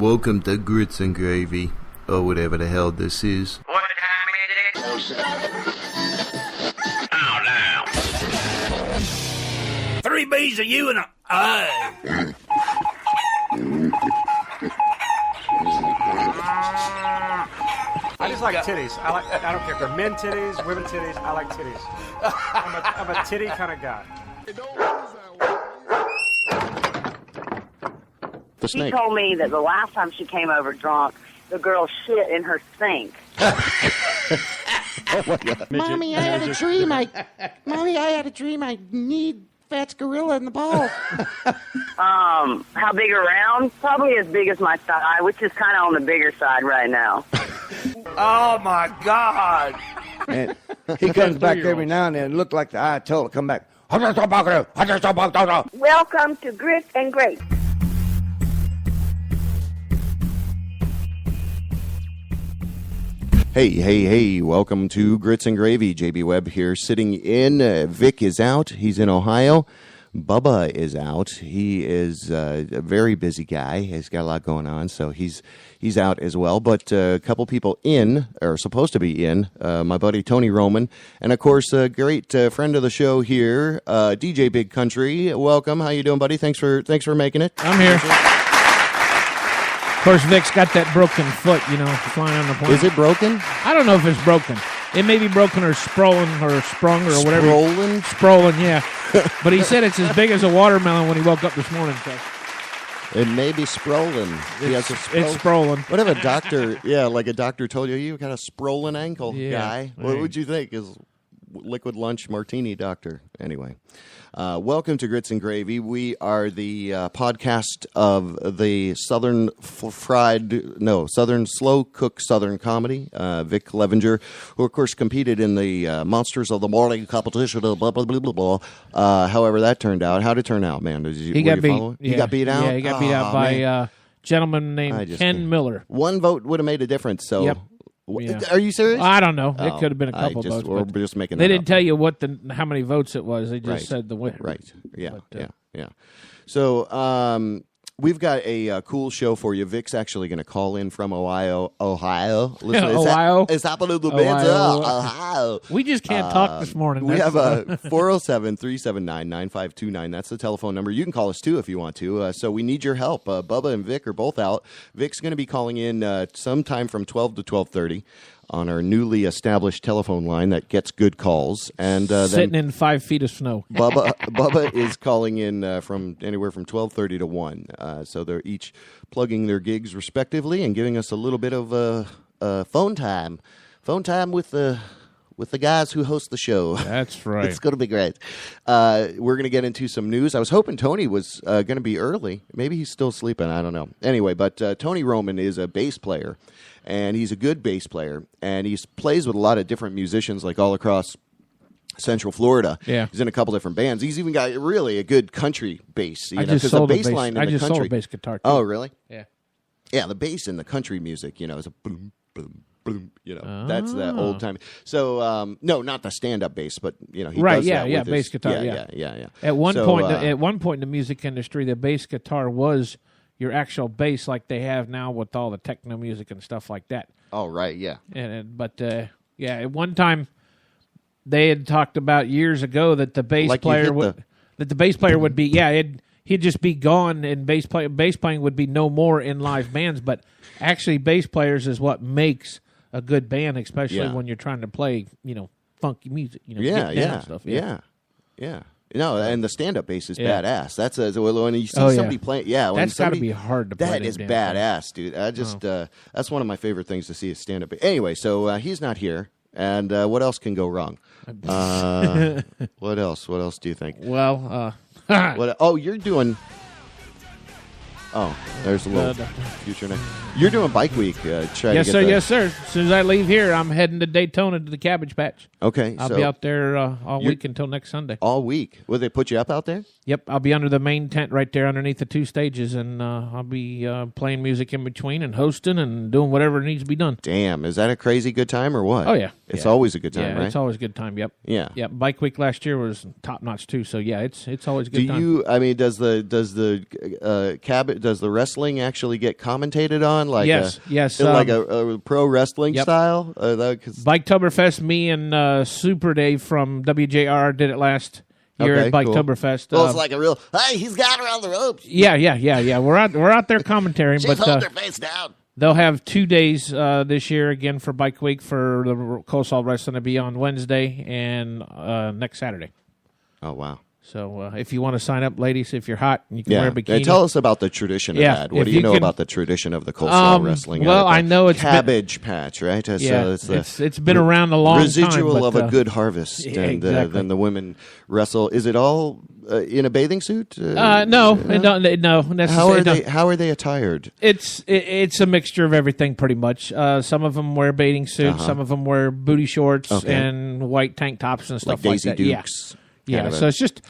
Welcome to Grits and Gravy, or whatever the hell this is. What time is it? Oh, now. 3 B's of you and a I. I just like titties. I don't care if they're men titties, women titties. I like titties. I'm a titty kind of guy. The She snake. told me that the last time she came over drunk, the girl shit in her sink. Oh my God. Mommy, I had a dream. I need Fat's gorilla in the ball. How big around? Probably as big as my thigh, which is kind of on the bigger side right now. Oh, my God. And he comes back every now and then and look like the Ayatollah. Come back. Welcome to Grit and Grape. Hey, welcome to Grits and Gravy. JB Webb here sitting in. Vic is out. He's in Ohio. Bubba is out. He is a very busy guy. He's got a lot going on, so he's out as well. But a couple people in, or supposed to be in, my buddy Tony Roman, and of course a great friend of the show here, DJ Big Country. Welcome. How you doing, buddy? Thanks for making it. I'm here. Of course, Vic's got that broken foot, flying on the plane. Is it broken? I don't know if it's broken. It may be broken or sprung or whatever. Sprollen, yeah. But he said it's as big as a watermelon when he woke up this morning. So. It may be sprollen. It's sprollen. What if a doctor told you got a sprollen ankle, guy? What would you think? Is liquid lunch martini doctor. Anyway, welcome to Grits and Gravy. We are the podcast of the Southern slow cook Southern comedy. Vic Levenger, who of course competed in the Monsters of the Morning competition. Blah blah blah blah blah. However, that turned out. How did it turn out, man? He got beat. He got beat out. Yeah, he got beat out by a gentleman named Ken Miller. One vote would have made a difference. So. Yep. Yeah. Are you serious? I don't know. It could have been a couple votes. We're just making. They didn't tell you how many votes it was. They just said the winner. Right. Yeah. Yeah. So we've got a cool show for you. Vic's actually going to call in from Ohio. Listen, Ohio. It's happening to Ohio. We just can't talk this morning. We have a 407-379-9529. That's the telephone number. You can call us too if you want to. So we need your help. Bubba and Vic are both out. Vic's going to be calling in sometime from 12 to 12:30 on our newly established telephone line that gets good calls. And sitting in 5 feet of snow. Bubba is calling in from anywhere from 12:30 to 1. So they're each plugging their gigs respectively and giving us a little bit of phone time with the guys who host the show. That's right. It's going to be great. We're going to get into some news. I was hoping Tony was going to be early. Maybe he's still sleeping. I don't know. Anyway, but Tony Roman is a bass player, and he's a good bass player, and he plays with a lot of different musicians, like all across Central Florida. Yeah. He's in a couple different bands. He's even got really a good country bass. I just sold a bass guitar too. Oh, really? Yeah. Yeah, the bass in the country music, is a boom, boom, boom. That's that old time. So, no, not the stand-up bass, but he does that with bass his, guitar. Yeah. At one point in the music industry, the bass guitar was your actual bass, like they have now with all the techno music and stuff like that. Oh, right, yeah. But at one time they had talked about years ago that the bass player would be he'd just be gone, and bass playing would be no more in live bands. But actually, bass players is what makes a good band, especially when you're trying to play, funky music. Stuff. Yeah. No, and the stand-up bass is badass. That's when you see somebody playing. Yeah, that's got to be hard to play. That is badass, dude. I just that's one of my favorite things to see is stand-up. Anyway, so he's not here, and what else can go wrong? What else? What else do you think? Well, you're doing. Oh, there's a little future next. You're doing Bike Week. Yes, sir. As soon as I leave here, I'm heading to Daytona to the Cabbage Patch. Okay. I'll be out there all week until next Sunday. All week? Will they put you up out there? Yep. I'll be under the main tent right there underneath the 2 stages, and I'll be playing music in between and hosting and doing whatever needs to be done. Am. Is that a crazy good time or what? Oh, yeah. It's always a good time, right? It's always a good time, yep. Yeah. Yeah. Bike Week last year was top-notch, too, so, yeah, it's always a good time. Does the does the wrestling actually get commentated on? Like yes. like a pro wrestling style? Biketoberfest, me and Super Dave from WJR did it last year at Biketoberfest. Cool. Well, it's like a real, hey, he's got her on the ropes. Yeah. We're out there commentating. She's but holding her face down. They'll have 2 days this year again for Bike Week for the Coleslaw Wrestling to be on Wednesday and next Saturday. Oh, wow. So if you want to sign up, ladies, if you're hot, you can wear a bikini. Tell us about the tradition of that. What do you know about the tradition of the coleslaw wrestling? Well, I know it's Cabbage Patch, right? It's been around a long time. Residual of a good harvest, and then the women wrestle. Is it all in a bathing suit? No. How are they attired? It's a mixture of everything, pretty much. Some of them wear bathing suits. Some of them wear booty shorts and white tank tops and stuff like that. Dukes. Yeah, so it's just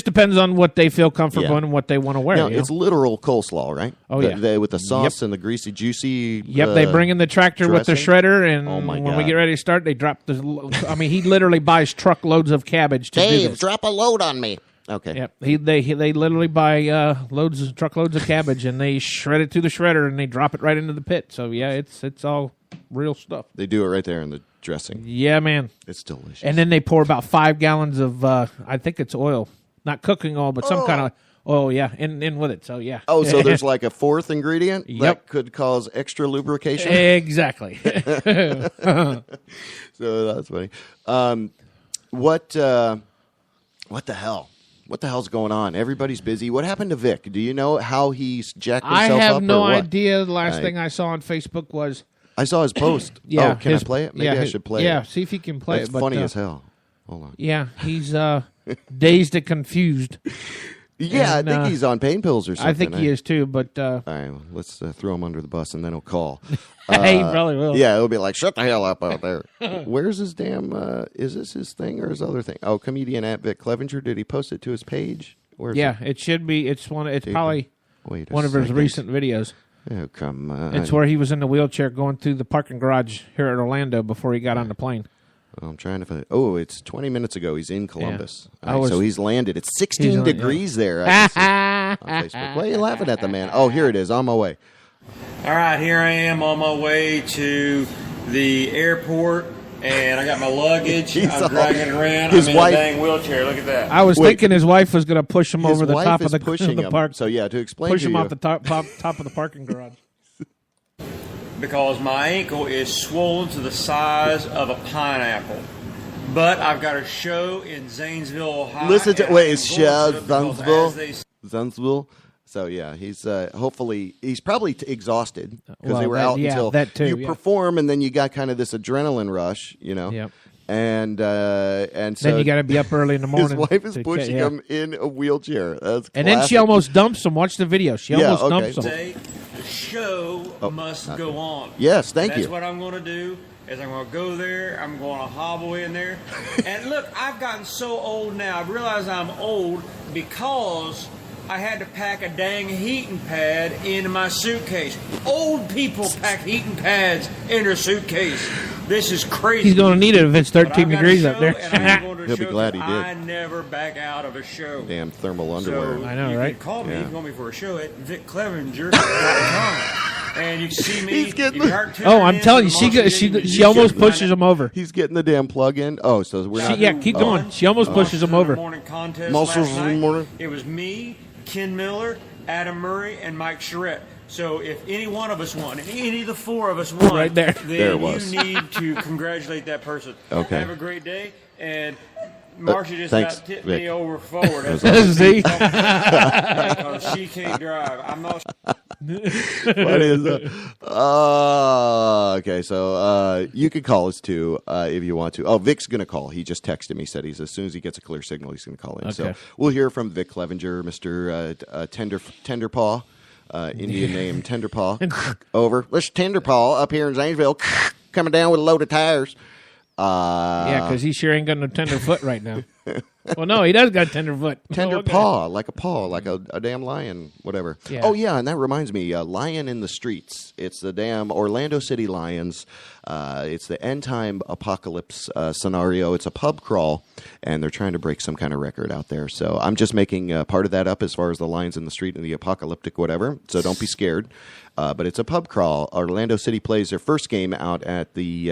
depends on what they feel comfortable in and what they want to wear. Now, it's literal coleslaw, right? Oh, yeah. With the sauce and the greasy, juicy. Yep, they bring in the tractor dressing. with the shredder, and when we get ready to start, they drop the. I mean, he literally buys truckloads of cabbage to do this. Drop a load on me. Okay. Yep, they literally buy truckloads of cabbage, and they shred it through the shredder, and they drop it right into the pit. So yeah, it's all real stuff. They do it right there in the dressing. Yeah, man. It's delicious. And then they pour about 5 gallons of, I think it's oil. Not cooking oil, but some kind of oil, in with it. So, yeah. Oh, so there's like a fourth ingredient that could cause extra lubrication? Exactly. So that's funny. What the hell? What the hell's going on? Everybody's busy. What happened to Vic? Do you know how he's jacked himself up? I have no idea. The last thing I saw on Facebook was... I saw his post. Yeah, can I play it? Maybe I should play it. Yeah, see if he can play That's it. That's funny as hell. Hold on. Yeah, he's dazed and confused. Yeah, I think he's on pain pills or something. I think he is too, but... All right, well, let's throw him under the bus and then he'll call. He probably will. Yeah, it'll be like, shut the hell up out there. Where's his damn... is this his thing or his other thing? Oh, comedian at Vic Clevenger. Did he post it to his page? It should be. It's probably one of his recent videos. Oh, come on. It's where he was in the wheelchair going through the parking garage here at Orlando before he got on the plane. I'm trying to find it. Oh, it's 20 minutes ago. He's in Columbus. Yeah. Right, so he's landed. It's 16 degrees there. I can see on Facebook. Why are you laughing at the man? Oh, here it is. On my way. All right, here I am on my way to the airport, and I got my luggage. I'm dragging it around. I'm in a dang wheelchair. Look at that. I was thinking his wife was going to push him over the top of the park. So, yeah, to explain push to him you. off the top of the parking garage. Because my ankle is swollen to the size of a pineapple. But I've got a show in Zanesville, Ohio. Listen to it's Zanesville. So yeah, he's he's probably exhausted because they were out until that too, you perform, and then you got kind of this adrenaline rush, you know. Yep. And so then you got to be up early in the morning. His wife is pushing him in a wheelchair. That's and then she almost dumps him. Watch the video. She almost dumps him. The show must go on. Yes, thank you. That's what I'm going to do. Is I'm going to go there. I'm going to hobble in there. And look, I've gotten so old now. I realize I'm old because I had to pack a dang heating pad into my suitcase. Old people pack heating pads in their suitcase. This is crazy. He's going to need it if it's 13 degrees up there. He'll be glad he did. I never back out of a show. Damn thermal underwear. I know, right? You can call me. You can call me for a show at VicClevenger.com. And you can see me. I'm telling you, she almost pushes him over. He's getting the damn plug in. Oh, so we're not. Yeah, keep going. She almost pushes him over. Muscles in the morning. It was me, Ken Miller, Adam Murray, and Mike Charette. So if any one of us won, if any of the four of us won, right there. then you need to congratulate that person. Okay. Have a great day. And Marcia just got tipped me over forward. See? Because she can't drive. I'm not. What is that? Okay, so you can call us too if you want to. Oh, Vic's going to call. He just texted me, said as soon as he gets a clear signal, he's going to call in. Okay. So we'll hear from Vic Clevenger, Mr. Tenderpaw, Indian name Tenderpaw. Over. This is Tenderpaw up here in Zanesville, coming down with a load of tires. Yeah, because he sure ain't got no tender foot right now. Well, no, he does got tender foot. Tender Okay. paw, like a damn lion, whatever. Yeah. Oh, yeah, and that reminds me, Lion in the Streets. It's the damn Orlando City Lions. It's the end-time apocalypse scenario. It's a pub crawl, and they're trying to break some kind of record out there. So I'm just making part of that up as far as the Lions in the Street and the apocalyptic whatever, so don't be scared. But it's a pub crawl. Orlando City plays their first game out at the,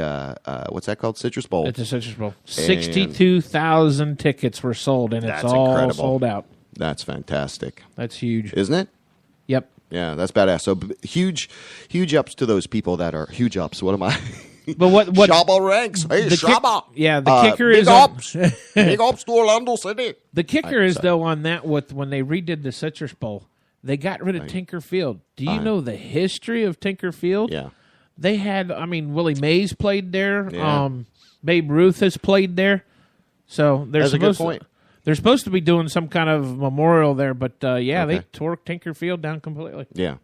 what's that called? Citrus Bowl. It's a Citrus Bowl. 62,000 tickets were sold, and it's That's all incredible. sold out. That's fantastic. That's huge. Isn't it? Yep. Yeah, that's badass. So huge ups to those people that are huge ups. What am I? But what Shaba ranks. Hey, the kick- Shaba. yeah, the kicker big is ups. Big ups to Orlando City. the kicker is though on that with when they redid the Citrus Bowl, they got rid of Tinker Field. Do you know the history of Tinker Field? Yeah. They had, Willie Mays played there. Yeah. Babe Ruth has played there. So That's a good point. They're supposed to be doing some kind of memorial there, but they Okay. tore Tinker Field down completely. Yeah.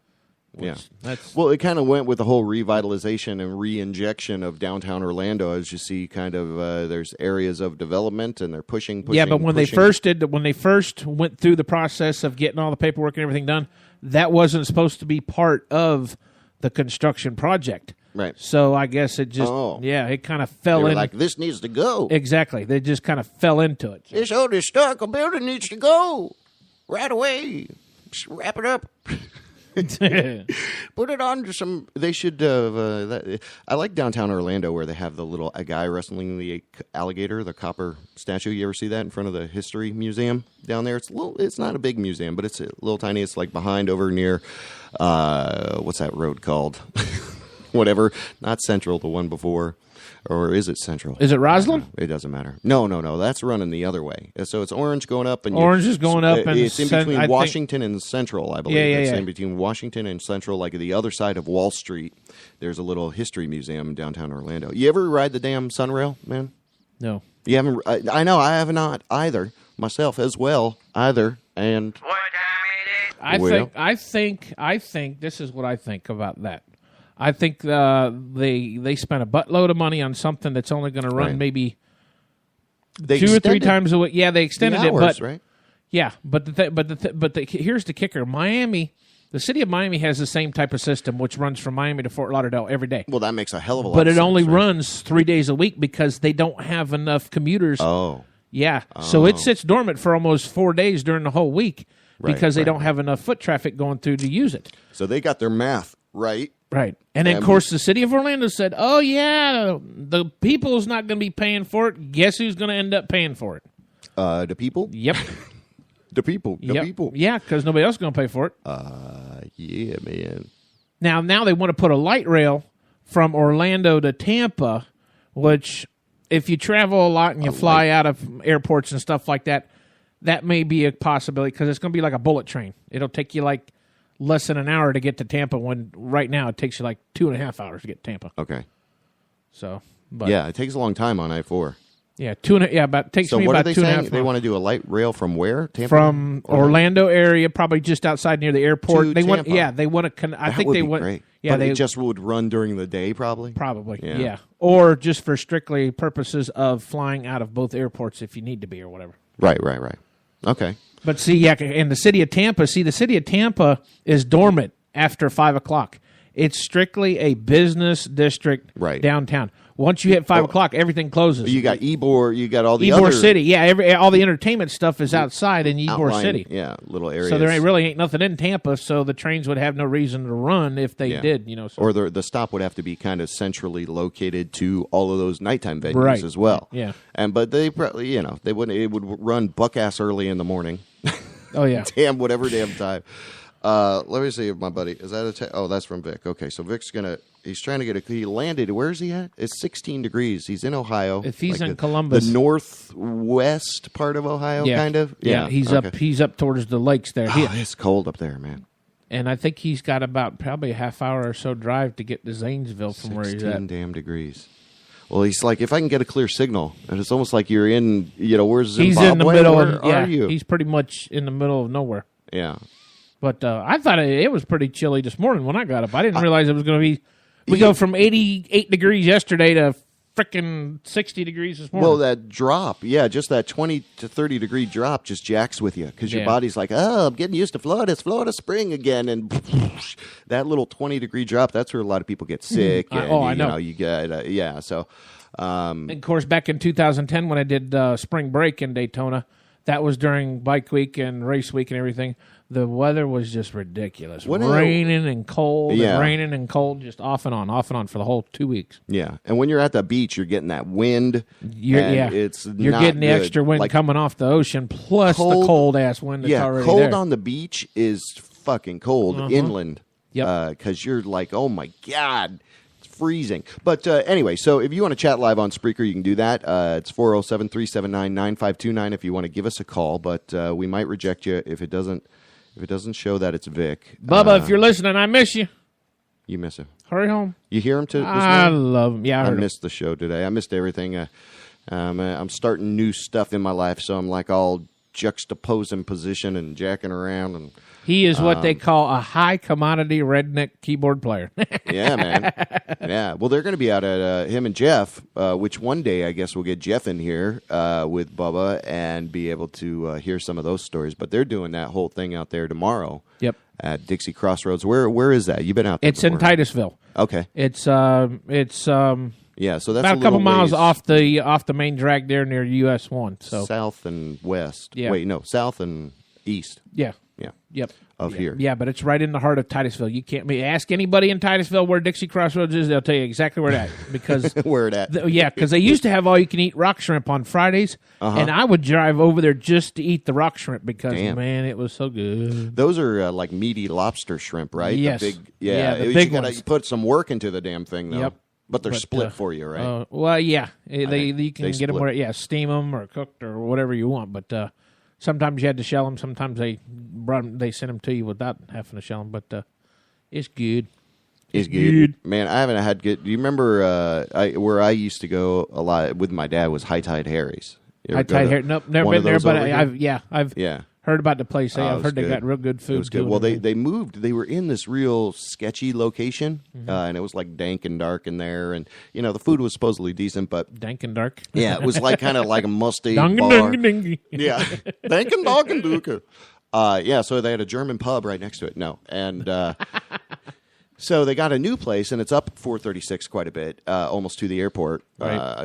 Yeah. That's Well, it kind of went with the whole revitalization and re-injection of downtown Orlando. As you see, kind of there's areas of development, and they're pushing. yeah, but when pushing. they first went through the process of getting all the paperwork and everything done, that wasn't supposed to be part of the construction project. Right. So I guess it just it kind of fell They were in. like, this needs to go. Exactly. They just kind of fell into it. This old historical building needs to go right away. Just wrap it up. Put it on to some. They should. I like downtown Orlando where they have the little a guy wrestling the alligator, the copper statue. You ever see that in front of the history museum down there? It's little. It's not a big museum, but it's a little tiny. It's like behind over near. What's that road called? Whatever. Not Central. The one before. Or is it Central? Is it Roslyn? It doesn't matter. No. That's running the other way. So it's Orange going up. And Orange is going up. And it's in between I think- Washington and Central, I believe. Yeah. It's in between Washington and Central, like the other side of Wall Street. There's a little history museum in downtown Orlando. You ever ride the damn Sunrail, man? No. You haven't? I know. I have not either. Myself as well, either. And What time is it? I think this is what I think about that. I think they spent a buttload of money on something that's only going to run Right. maybe they 2 or 3 extended times a week. Yeah, they extended the hours, it, but right? yeah, but here's the kicker: Miami, the city of Miami has the same type of system, which runs from Miami to Fort Lauderdale every day. Well, that makes a hell of a lot. But of it only sense, right? runs 3 days a week because they don't have enough commuters. Oh, Yeah, so it sits dormant for almost 4 days during the whole week because they right. don't have enough foot traffic going through to use it. so they got their math right. Right. And then, of course, the city of Orlando said, oh, yeah, the people's not going to be paying for it. Guess who's going to end up paying for it? The people. Yep. The people. The Yep. people. Yeah, because nobody else is going to pay for it. Yeah, man. Now they want to put a light rail from Orlando to Tampa, which if you travel a lot and you fly out of airports and stuff like that, that may be a possibility because it's going to be like a bullet train. It'll take you like less than an hour to get to Tampa when right now it takes you like 2.5 hours to get to Tampa. Okay. So, but Yeah, it takes a long time on I-4. yeah, about takes So me what are about they 2.5 saying? hours. They want to do a light rail from where? Tampa? From Orlando area, probably just outside near the airport. To they want, Tampa. yeah, they want to. I That think would they be want. great. Yeah, but they it just would run during the day, probably. probably. Yeah. Yeah, or just for strictly purposes of flying out of both airports if you need to be or whatever. Right. Okay. But see, yeah, in the city of Tampa, the city of Tampa is dormant after 5 o'clock. It's strictly a business district downtown. Once you hit 5 o'clock, everything closes. You got Ybor, you got all the Ybor other City, yeah. All the entertainment stuff is outside in Ybor outlying, City. Yeah, little areas. So there really ain't nothing in Tampa, so the trains would have no reason to run if they did, So. Or the stop would have to be kind of centrally located to all of those nighghttime venues as well. Yeah. But they probably, they wouldn't. It would run buck ass early in the morning. Oh yeah. whatever damn time. Let me see if my buddy is that oh, that's from Vic. Okay, so Vic's he's trying to he landed. Where is he at? It's 16 degrees. He's in Ohio. If he's in the Columbus, the northwest part of Ohio, kind of. Yeah, he's up towards the lakes there. It's cold up there, man. And I think he's got about probably a half hour or so drive to get to Zanesville from where he's at. 16 damn degrees. Well, he's like, if I can get a clear signal, and it's almost like you're in, where's Zimbabwe? He's in the middle. Where are you? He's pretty much in the middle of nowhere. Yeah. But I thought it was pretty chilly this morning when I got up. I didn't realize it was going to be. We go from 88 degrees yesterday to freaking 60 degrees this morning. Well, that drop, just that 20 to 30 degree drop just jacks with you because your body's like, oh, I'm getting used to Florida. It's Florida spring again. And that little 20 degree drop, that's where a lot of people get sick. And, I know. You know, you get, so. And of course, back in 2010 when I did spring break in Daytona, that was during bike week and race week and everything. The weather was just ridiculous. Raining and cold, and raining and cold, just off and on for the whole 2 weeks. Yeah, and when you're at the beach, you're getting that wind. You're getting the extra wind coming off the ocean, plus the cold-ass wind that's already cold there. On the beach is fucking cold inland. Because you're like, oh, my God. Freezing. But anyway, so if you want to chat live on Spreaker, you can do that. It's 407-379-9529 if you want to give us a call, but we might reject you if it doesn't show that it's Vic. Bubba, if you're listening, I miss you. You miss him. Hurry home. You hear him this I morning? love him. Yeah, I missed the show today. I missed everything. I'm starting new stuff in my life, so I'm like all juxtaposing position and jacking around and he is what they call a high commodity redneck keyboard player. Yeah, man. Yeah. Well, they're going to be out at him and Jeff, which one day I guess we'll get Jeff in here with Bubba and be able to hear some of those stories. But they're doing that whole thing out there tomorrow. Yep. At Dixie Crossroads. Where is that? You've been out there It's in Titusville. Okay. It's yeah, so that's about a couple miles off the main drag there near US 1. So south and west. Yeah. Wait, no, south and east. Yeah. Yeah. Yep. Here. Yeah, but it's right in the heart of Titusville. You can't ask anybody in Titusville where Dixie Crossroads is. They'll tell you exactly where it at. Because where it at? Because they used to have all you can eat rock shrimp on Fridays, and I would drive over there just to eat the rock shrimp because man, it was so good. Those are like meaty lobster shrimp, right? Yes. The big, the big ones. You put some work into the damn thing, though. Yep. But they're split for you, right? Well, yeah, you can get them split. where steam them or cooked or whatever you want, but. Sometimes you had to shell them. Sometimes they sent them to you without having to shell them. But it's good. It's good. Man, I haven't had good. Do you remember where I used to go a lot with my dad was High Tide Harry's? High Tide Harry's. Nope, never been there. But I've heard about the place. I've heard they got real good food. It was good. Well, they moved. They were in this real sketchy location, and it was like dank and dark in there. And the food was supposedly decent, but dank and dark. Yeah, it was like kind of like a musty bar. Yeah, dank and dark and duka. Yeah, so they had a German pub right next to it. No, and so they got a new place, and it's up 436 quite a bit, almost to the airport,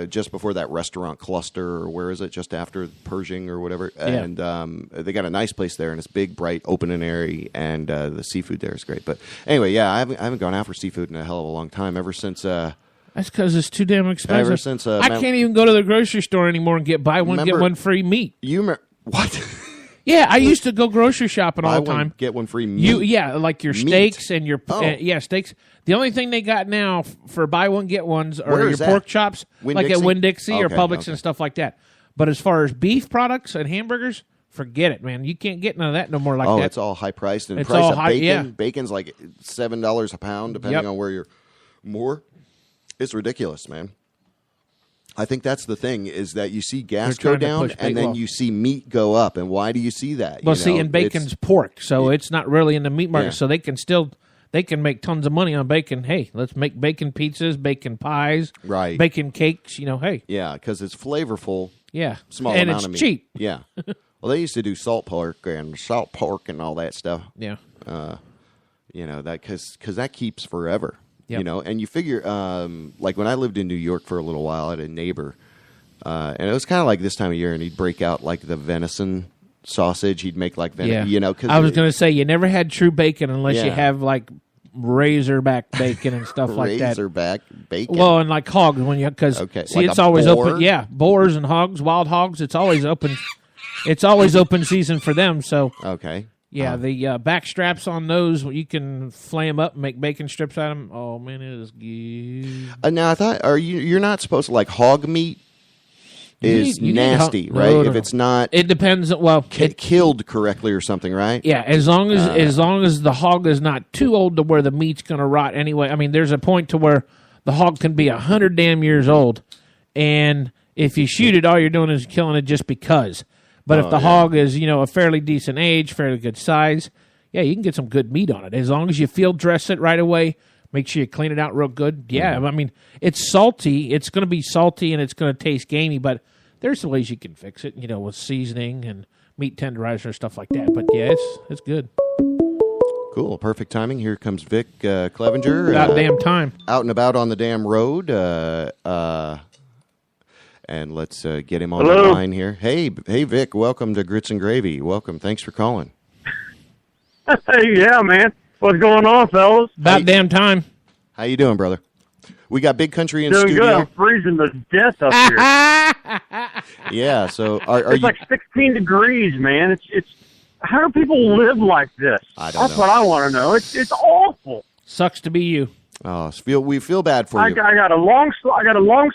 just before that restaurant cluster, or where is it, just after Pershing or whatever. Yeah. And they got a nice place there, and it's big, bright, open and airy, and the seafood there is great. But anyway, yeah, I haven't gone out for seafood in a hell of a long time, ever since... That's because it's too damn expensive. Ever since... I can't even go to the grocery store anymore and get buy one, get one free meat. What? Yeah, I used to go grocery shopping all the time. One, get one free meat. Like your steaks and your steaks. The only thing they got now for buy one get ones are your pork chops, like at Winn-Dixie or Publix and stuff like that. But as far as beef products and hamburgers, forget it, man. You can't get none of that no more like that. Oh, it's all high priced, and it's price all of high, bacon. yeah. Bacon's like $7 a pound, depending on where you're more. It's ridiculous, man. I think that's the thing, is that you see gas go down, and then you see meat go up. And why do you see that? Well, and bacon's pork, so it's not really in the meat market. Yeah. So they can make tons of money on bacon. Hey, let's make bacon pizzas, bacon pies, bacon cakes. Hey, yeah, because it's flavorful. Yeah, small and amount of meat. It's cheap. Yeah. Well, they used to do salt pork and all that stuff. Yeah. That because that keeps forever. Yep. And you figure, like when I lived in New York for a little while, I had a neighbor, and it was kind of like this time of year, and he'd break out like the venison sausage. He'd make like venison, I was going to say, you never had true bacon unless you have like razorback bacon and stuff like that. Razorback bacon. Well, and like hogs because like it's always open. Yeah, boars and hogs, wild hogs. It's always open. It's always open season for them. So okay. Yeah, the back straps on those, you can flay them up and make bacon strips out of them. Oh, man, it is good. Now, I thought, you're not supposed to, like, hog meat is nasty, right? No. If it's not... It depends, well... killed correctly or something, right? Yeah, as long as the hog is not too old to where the meat's going to rot anyway. I mean, there's a point to where the hog can be 100 damn years old, and if you shoot it, all you're doing is killing it just because... But if the hog is, a fairly decent age, fairly good size, you can get some good meat on it. As long as you field dress it right away, Make sure you clean it out real good. Yeah, I mean, it's salty. It's going to be salty and it's going to taste gamey, but there's some ways you can fix it, with seasoning and meat tenderizer, stuff like that. But yeah, it's good. Cool. Perfect timing. Here comes Vic Clevenger. About damn time. Out and about on the damn road. And let's get him on the line here. Hey, Vic. Welcome to Grits and Gravy. Welcome. Thanks for calling. Hey, yeah, man. What's going on, fellas? About damn time. How you doing, brother? We got Big Country in Doing studio. good. I'm freezing to death up here. Yeah. So are it's you? like 16 degrees, man. It's. How do people live like this? I don't That's know. what I want to know. It's awful. Sucks to be you. Oh, we feel bad for I you. got a long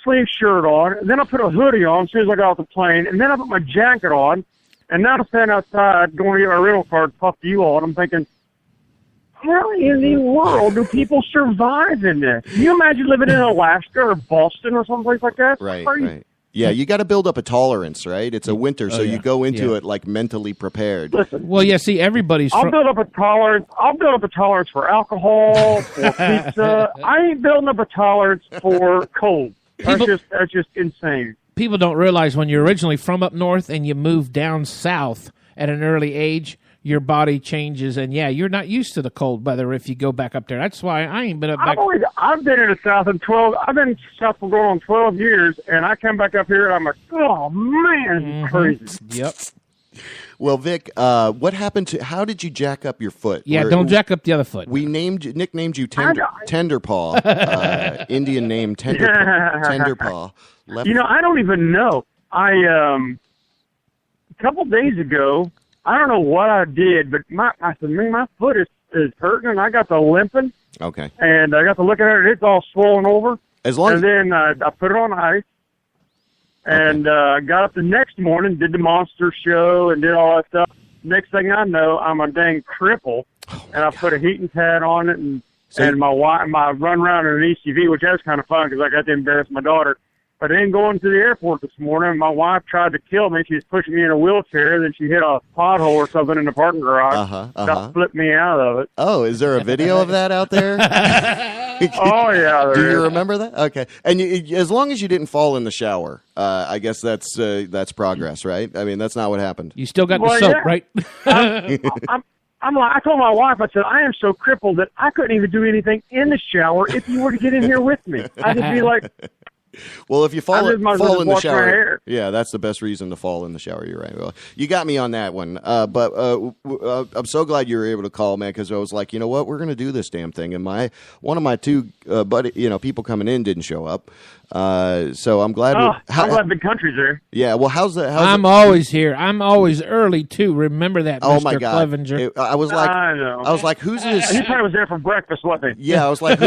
sleeve shirt on, and then I put a hoodie on as soon as I got off the plane, and then I put my jacket on, and now to stand outside going to get my rental car to talk to you all, and I'm thinking, how in the world do people survive in this? Can you imagine living in Alaska or Boston or someplace like that? Right. Crazy. Right. Yeah, you got to build up a tolerance, right? It's a winter, so you go into it like mentally prepared. Listen, Well, yeah, see, everybody's I'll build up a tolerance. I'll build up a tolerance for alcohol, for pizza. I ain't building up a tolerance for cold. That's just insane. people don't realize when you're originally from up north and you move down south at an early age, your body changes, and yeah, you're not used to the cold weather if you go back up there. That's why I ain't been up back. I've been in the South in 12. I've been in the South for going on 12 years, and I come back up here and I'm like, oh man, it's crazy. Yep. Well, Vic, what happened to? How did you jack up your foot? Yeah, don't jack up the other foot. We nicknamed you Tenderpaw, Indian name Tenderpaw. I don't even know. A couple days ago, I don't know what I did, but my foot is hurting, and I got the limping. Okay. And I got to look at it; it's all swollen over. And then I put it on ice, and got up the next morning, did the monster show, and did all that stuff. Next thing I know, I'm a dang cripple, and I put a heating pad on it, and my run around in an ECV, which was kind of fun because I got to embarrass my daughter. But then going to the airport this morning, my wife tried to kill me. She was pushing me in a wheelchair. Then she hit a pothole or something in the parking garage. That flipped me out of it. Oh, is there a video of that out there? Oh, yeah. Do you remember that? Okay. And as long as you didn't fall in the shower, I guess that's progress, right? I mean, that's not what happened. You still got the soap, right? I told my wife, I said, I am so crippled that I couldn't even do anything in the shower if you were to get in here with me. I'd just be like... Well, if you fall in the shower, yeah, that's the best reason to fall in the shower. You're right. Well, you got me on that one. But I'm so glad you were able to call, man, because I was like, you know what, we're going to do this damn thing. And one of my two people coming in didn't show up. So I'm glad. I'm glad Big Country's there. Yeah. Well, I'm always here. I'm always early too. Remember that, Mr. my God. Clevenger. I was like, who's this? He probably was there for breakfast, wasn't he? Yeah, I was like,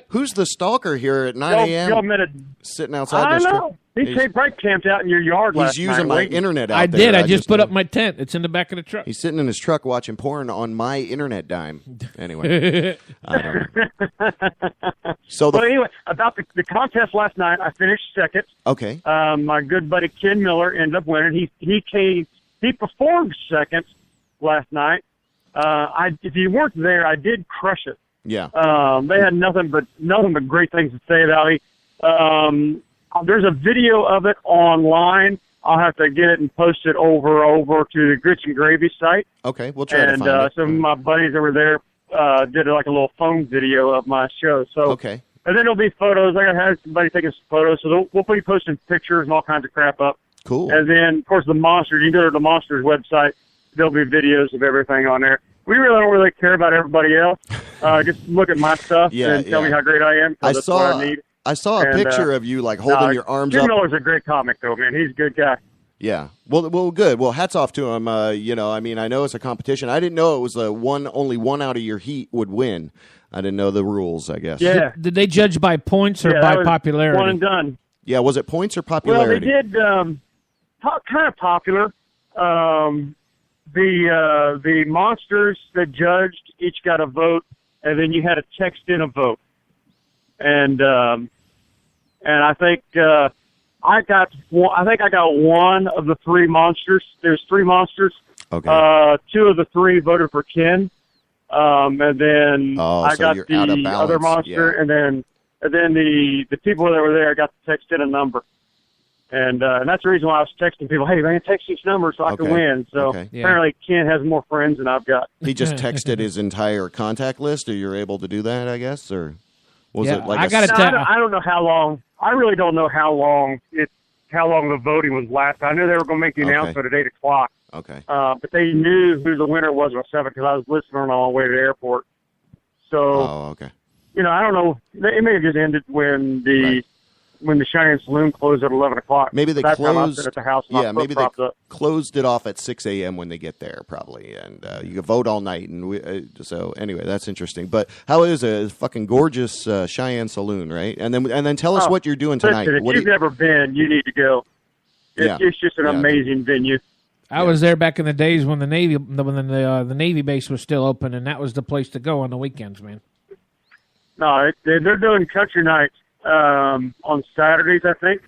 who's the stalker here at 9 a.m. sitting outside? I know. He probably camped out in your yard last night. He's using my internet out I there. did. I just put up my tent. It's in the back of the truck. He's sitting in his truck watching porn on my internet dime. Anyway. I don't know. Anyway, about the contest last night, I finished second. Okay. My good buddy Ken Miller ended up winning. He performed second last night. If you weren't there, I did crush it. Yeah. They had nothing but great things to say about me. There's a video of it online. I'll have to get it and post it over to the Grits and Gravy site. Okay, we'll try to find it. And some of my buddies over there did like a little phone video of my show. So okay. And then there'll be photos. I got to have somebody taking some photos. So we'll be posting pictures and all kinds of crap up. Cool. And then, of course, the Monsters. You can go to the Monsters website. There'll be videos of everything on there. We really don't really care about everybody else. Just look at my stuff and tell me how great I am. That's what I need. I saw a picture of you like holding your arms Jim up. Jim Miller's a great comic, though, man. He's a good guy. Yeah. Well, good. Well, hats off to him. I mean, I know it's a competition. I didn't know it was only one out of your heat would win. I didn't know the rules, I guess. Yeah. Did they judge by points or by popularity? One and done. Yeah. Was it points or popularity? Well, they did kind of popular. The monsters that judged each got a vote, and then you had to text in a vote. And I think I got one of the three monsters. There's three monsters. Okay. 2 of the 3 voted for Ken. And then I so got you're out of the balance. other monster, Yeah. and then the people that were there, I got to text in a number. And that's the reason why I was texting people, hey, man, text this number so I can win. So apparently Ken has more friends than I've got. He just texted his entire contact list, or you're able to do that, I guess? Or was it like I don't know how long. I really don't know how long the voting was last. I knew they were going to make the announcement at 8 o'clock. Okay. But they knew who the winner was at 7 because I was listening on my way to the airport. So, I don't know. It may have just ended when the Cheyenne Saloon closed at 11 o'clock. Maybe they That's closed. Time I sit at the house. And maybe they closed it off at 6 a.m. when they get there, probably, and you can vote all night. And so anyway, that's interesting. But how is a fucking gorgeous Cheyenne Saloon, right? And then tell us what you're doing tonight. Listen, if you've never been, you need to go. It's just an amazing venue. I was there back in the days when the Navy base was still open, and that was the place to go on the weekends, man. No, they're doing country nights on Saturdays, I think.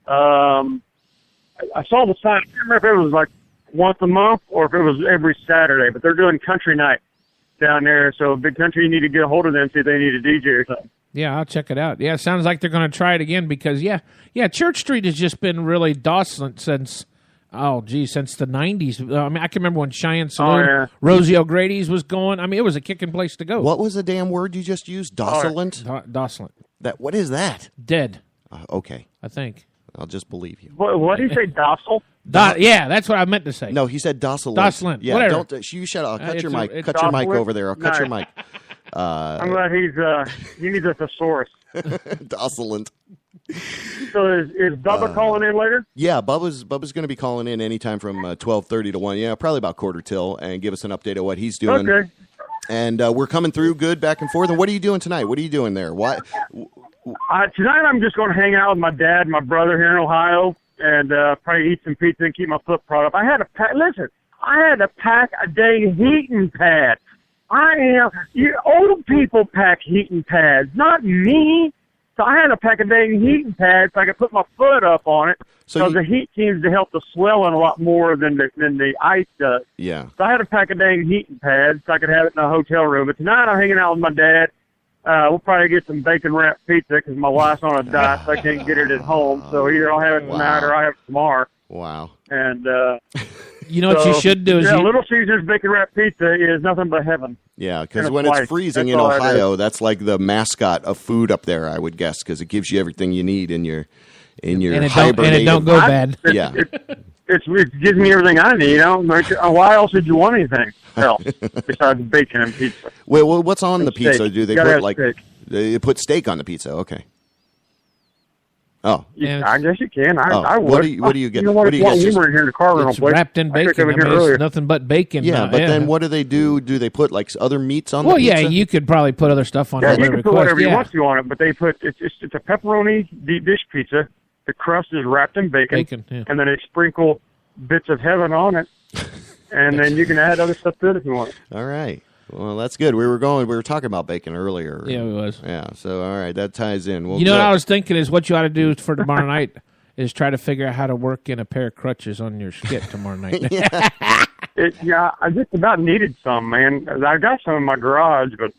I saw the sign. I can't remember if it was like once a month or if it was every Saturday, but they're doing country night down there. So Big Country, you need to get a hold of them, see if they need a DJ or something. Yeah, I'll check it out. Yeah, it sounds like they're going to try it again because, Church Street has just been really docile since the 90s. I mean, I can remember when Cheyenne Saloon, Rosie O'Grady's was going. I mean, it was a kicking place to go. What was the damn word you just used? Docilent? Docilent. What is that? Dead. Okay. I think. I'll just believe you. What did he say, docile? Yeah, that's what I meant to say. No, he said docilent. Docilent. Yeah, whatever. You shut up. I'll cut your mic. Cut docilent? your mic over there. I'll cut your mic. I'm glad he needs a thesaurus. Docilent. So is Bubba calling in later? Yeah, Bubba's going to be calling in anytime from 12:30 to 1. Yeah, probably about quarter till, and give us an update of what he's doing. Okay. And we're coming through good back and forth. And what are you doing tonight? What are you doing there? What? Tonight I'm just going to hang out with my dad and my brother here in Ohio and probably eat some pizza and keep my foot propped up. I had to pack a dang heating pad. Old people pack heating pads, not me. So I had to pack a dang heating pad so I could put my foot up on it because the heat seems to help the swelling a lot more than the ice does. Yeah. So I had to pack a dang heating pad so I could have it in a hotel room. But tonight I'm hanging out with my dad. We'll probably get some bacon-wrapped pizza because my wife's on a diet, so I can't get it at home. So either I'll have it tonight or I'll have it tomorrow. Wow. And you know what you should do is Little Caesar's bacon-wrapped pizza is nothing but heaven. Yeah, because when it's freezing in Ohio, that's like the mascot of food up there, I would guess, because it gives you everything you need in your hibernating. And it don't go bad. Yeah. It gives me everything I need. Why else would you want anything else besides bacon and pizza? Wait, well, what's on the pizza? Steak. Do they put steak. They put steak on the pizza? Okay. Oh, I guess you can. I would. What do you get? You know what do you get? We were in here in the car rental It's place. wrapped in bacon. It's nothing but bacon. Yeah, but then what do they do? Do they put like other meats on? Well, the pizza? yeah, you could probably put other stuff on. Yeah, you can put whatever you want want to on it, but they put it's a pepperoni deep dish pizza. The crust is wrapped in bacon, and then they sprinkle bits of heaven on it, and then you can add other stuff to it if you want. All right. Well, that's good. We were talking about bacon earlier. Yeah, we was. Yeah. So, all right, that ties in. Well, what I was thinking is what you ought to do for tomorrow night is try to figure out how to work in a pair of crutches on your skit tomorrow night. I just about needed some, man. I got some in my garage, but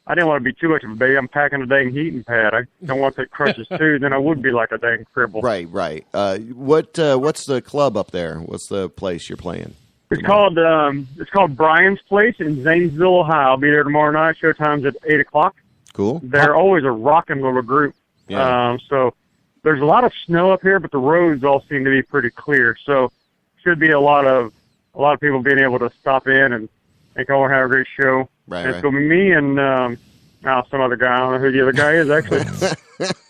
I didn't want to be too much of a baby. I'm packing a dang heating pad. I don't want to take crutches too. Then I would be like a dang cripple. Right. What's the club up there? What's the place you're playing? It's called Brian's Place in Zanesville, Ohio. I'll be there tomorrow night. Showtime's at 8 o'clock. Cool. They're always a rocking little group. Yeah. So there's a lot of snow up here, but the roads all seem to be pretty clear. So should be a lot of people being able to stop in and come and have a great show. Right. It's going to be me and some other guy. I don't know who the other guy is actually.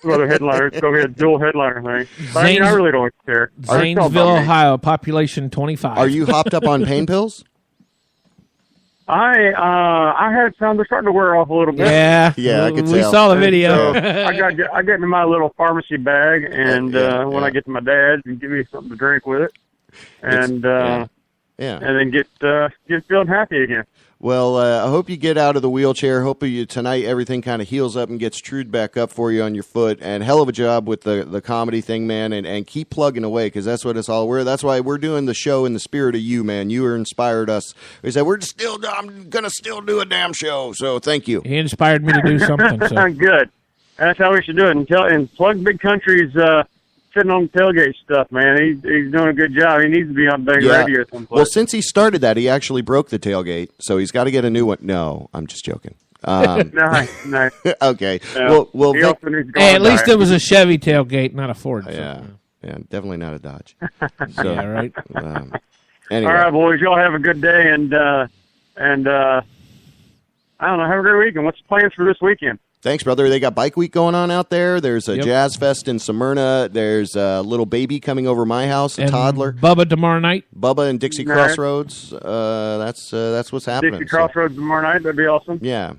Some other headliner. It's going to be a dual headliner thing. But I really don't care. Zanesville, Ohio, population 25. Are you hopped up on pain pills? I had some. They're starting to wear off a little bit. Yeah, I could tell. We saw the video. So I get in my little pharmacy bag, and when I get to my dad's, and give me something to drink with it, and then get feeling happy again. Well, I hope you get out of the wheelchair. Hope you tonight everything kind of heals up and gets trued back up for you on your foot. And hell of a job with the comedy thing, man. And keep plugging away because that's what it's all. That's why we're doing the show in the spirit of you, man. You inspired us. We said I'm gonna still do a damn show. So thank you. He inspired me to do something. So. Good. That's how we should do it. And plug Big Country's sitting on the tailgate stuff, man. He's doing a good job. He needs to be on big radio someplace. Well, since he started that, he actually broke the tailgate, so he's got to get a new one. No, I'm just joking. No. Okay. Well, Vic, hey, at least it was a Chevy tailgate, not a Ford. Yeah, definitely not a Dodge. So, yeah, right. Anyway. All right, boys. Y'all have a good day, and I don't know. Have a great weekend. What's the plans for this weekend? Thanks, brother. They got Bike Week going on out there. There's a Jazz Fest in Smyrna. There's a little baby coming over my house, a toddler. Bubba tomorrow night. Bubba and Dixie Crossroads. That's what's happening. Dixie Crossroads tomorrow night. That'd be awesome. Yeah.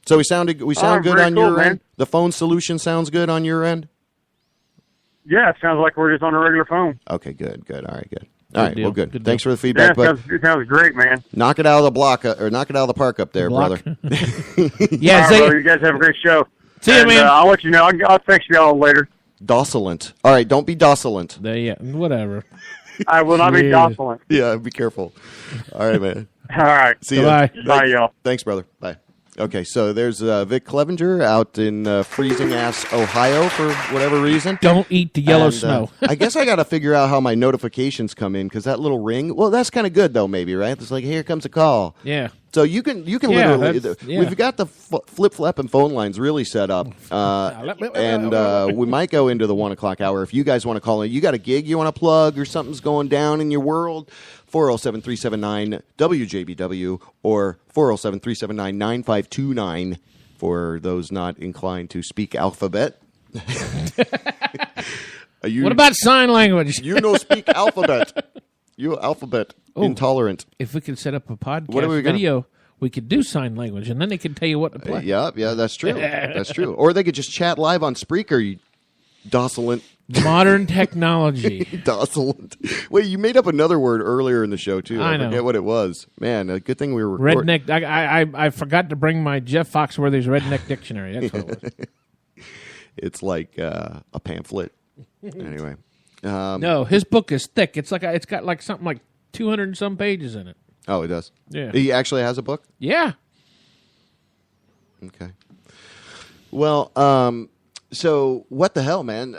So we sound good on your end. The phone solution sounds good on your end. Yeah, it sounds like we're just on a regular phone. Okay, good. All right, good. All right, well, good. Thanks for the Yeah, feedback. it sounds great, man. Knock it out of the block, or knock it out of the park up there, brother. Yeah, all right, brother, you guys have a great show. See you, man. I'll let you know. I'll text you all later. Docilent. All right, don't be docilent. Yeah, whatever. I will not be docilent. Yeah, be careful. All right, man. All right. See you. Bye, y'all. Thanks, brother. Bye. Okay, so there's Vic Clevenger out in freezing-ass Ohio for whatever reason. Don't eat the yellow snow. I guess I got to figure out how my notifications come in because that little ring, well, that's kind of good, though, maybe, right? It's like, here comes a call. Yeah. So you can literally, we've got the flip-flap and phone lines really set up, and we might go into the 1 o'clock hour. If you guys want to call in, you got a gig you want to plug or something's going down in your world, 407-379-WJBW or 407-379-9529 for those not inclined to speak alphabet. What about sign language? You know speak alphabet. You alphabet intolerant. If we could set up a podcast video, we could do sign language, and then they could tell you what to play. Yeah, that's true. That's true. Or they could just chat live on Spreaker, you docilent. Modern technology. Docilent. Wait, you made up another word earlier in the show, too. I know. Forget what it was. Man, a good thing we were recording. Redneck. I forgot to bring my Jeff Foxworthy's Redneck Dictionary. That's what it was. It's like a pamphlet. Anyway. No, his book is thick. It's got like something like 200 and some pages in it. Oh, it does? Yeah. He actually has a book? Yeah. Okay. Well, so what the hell, man?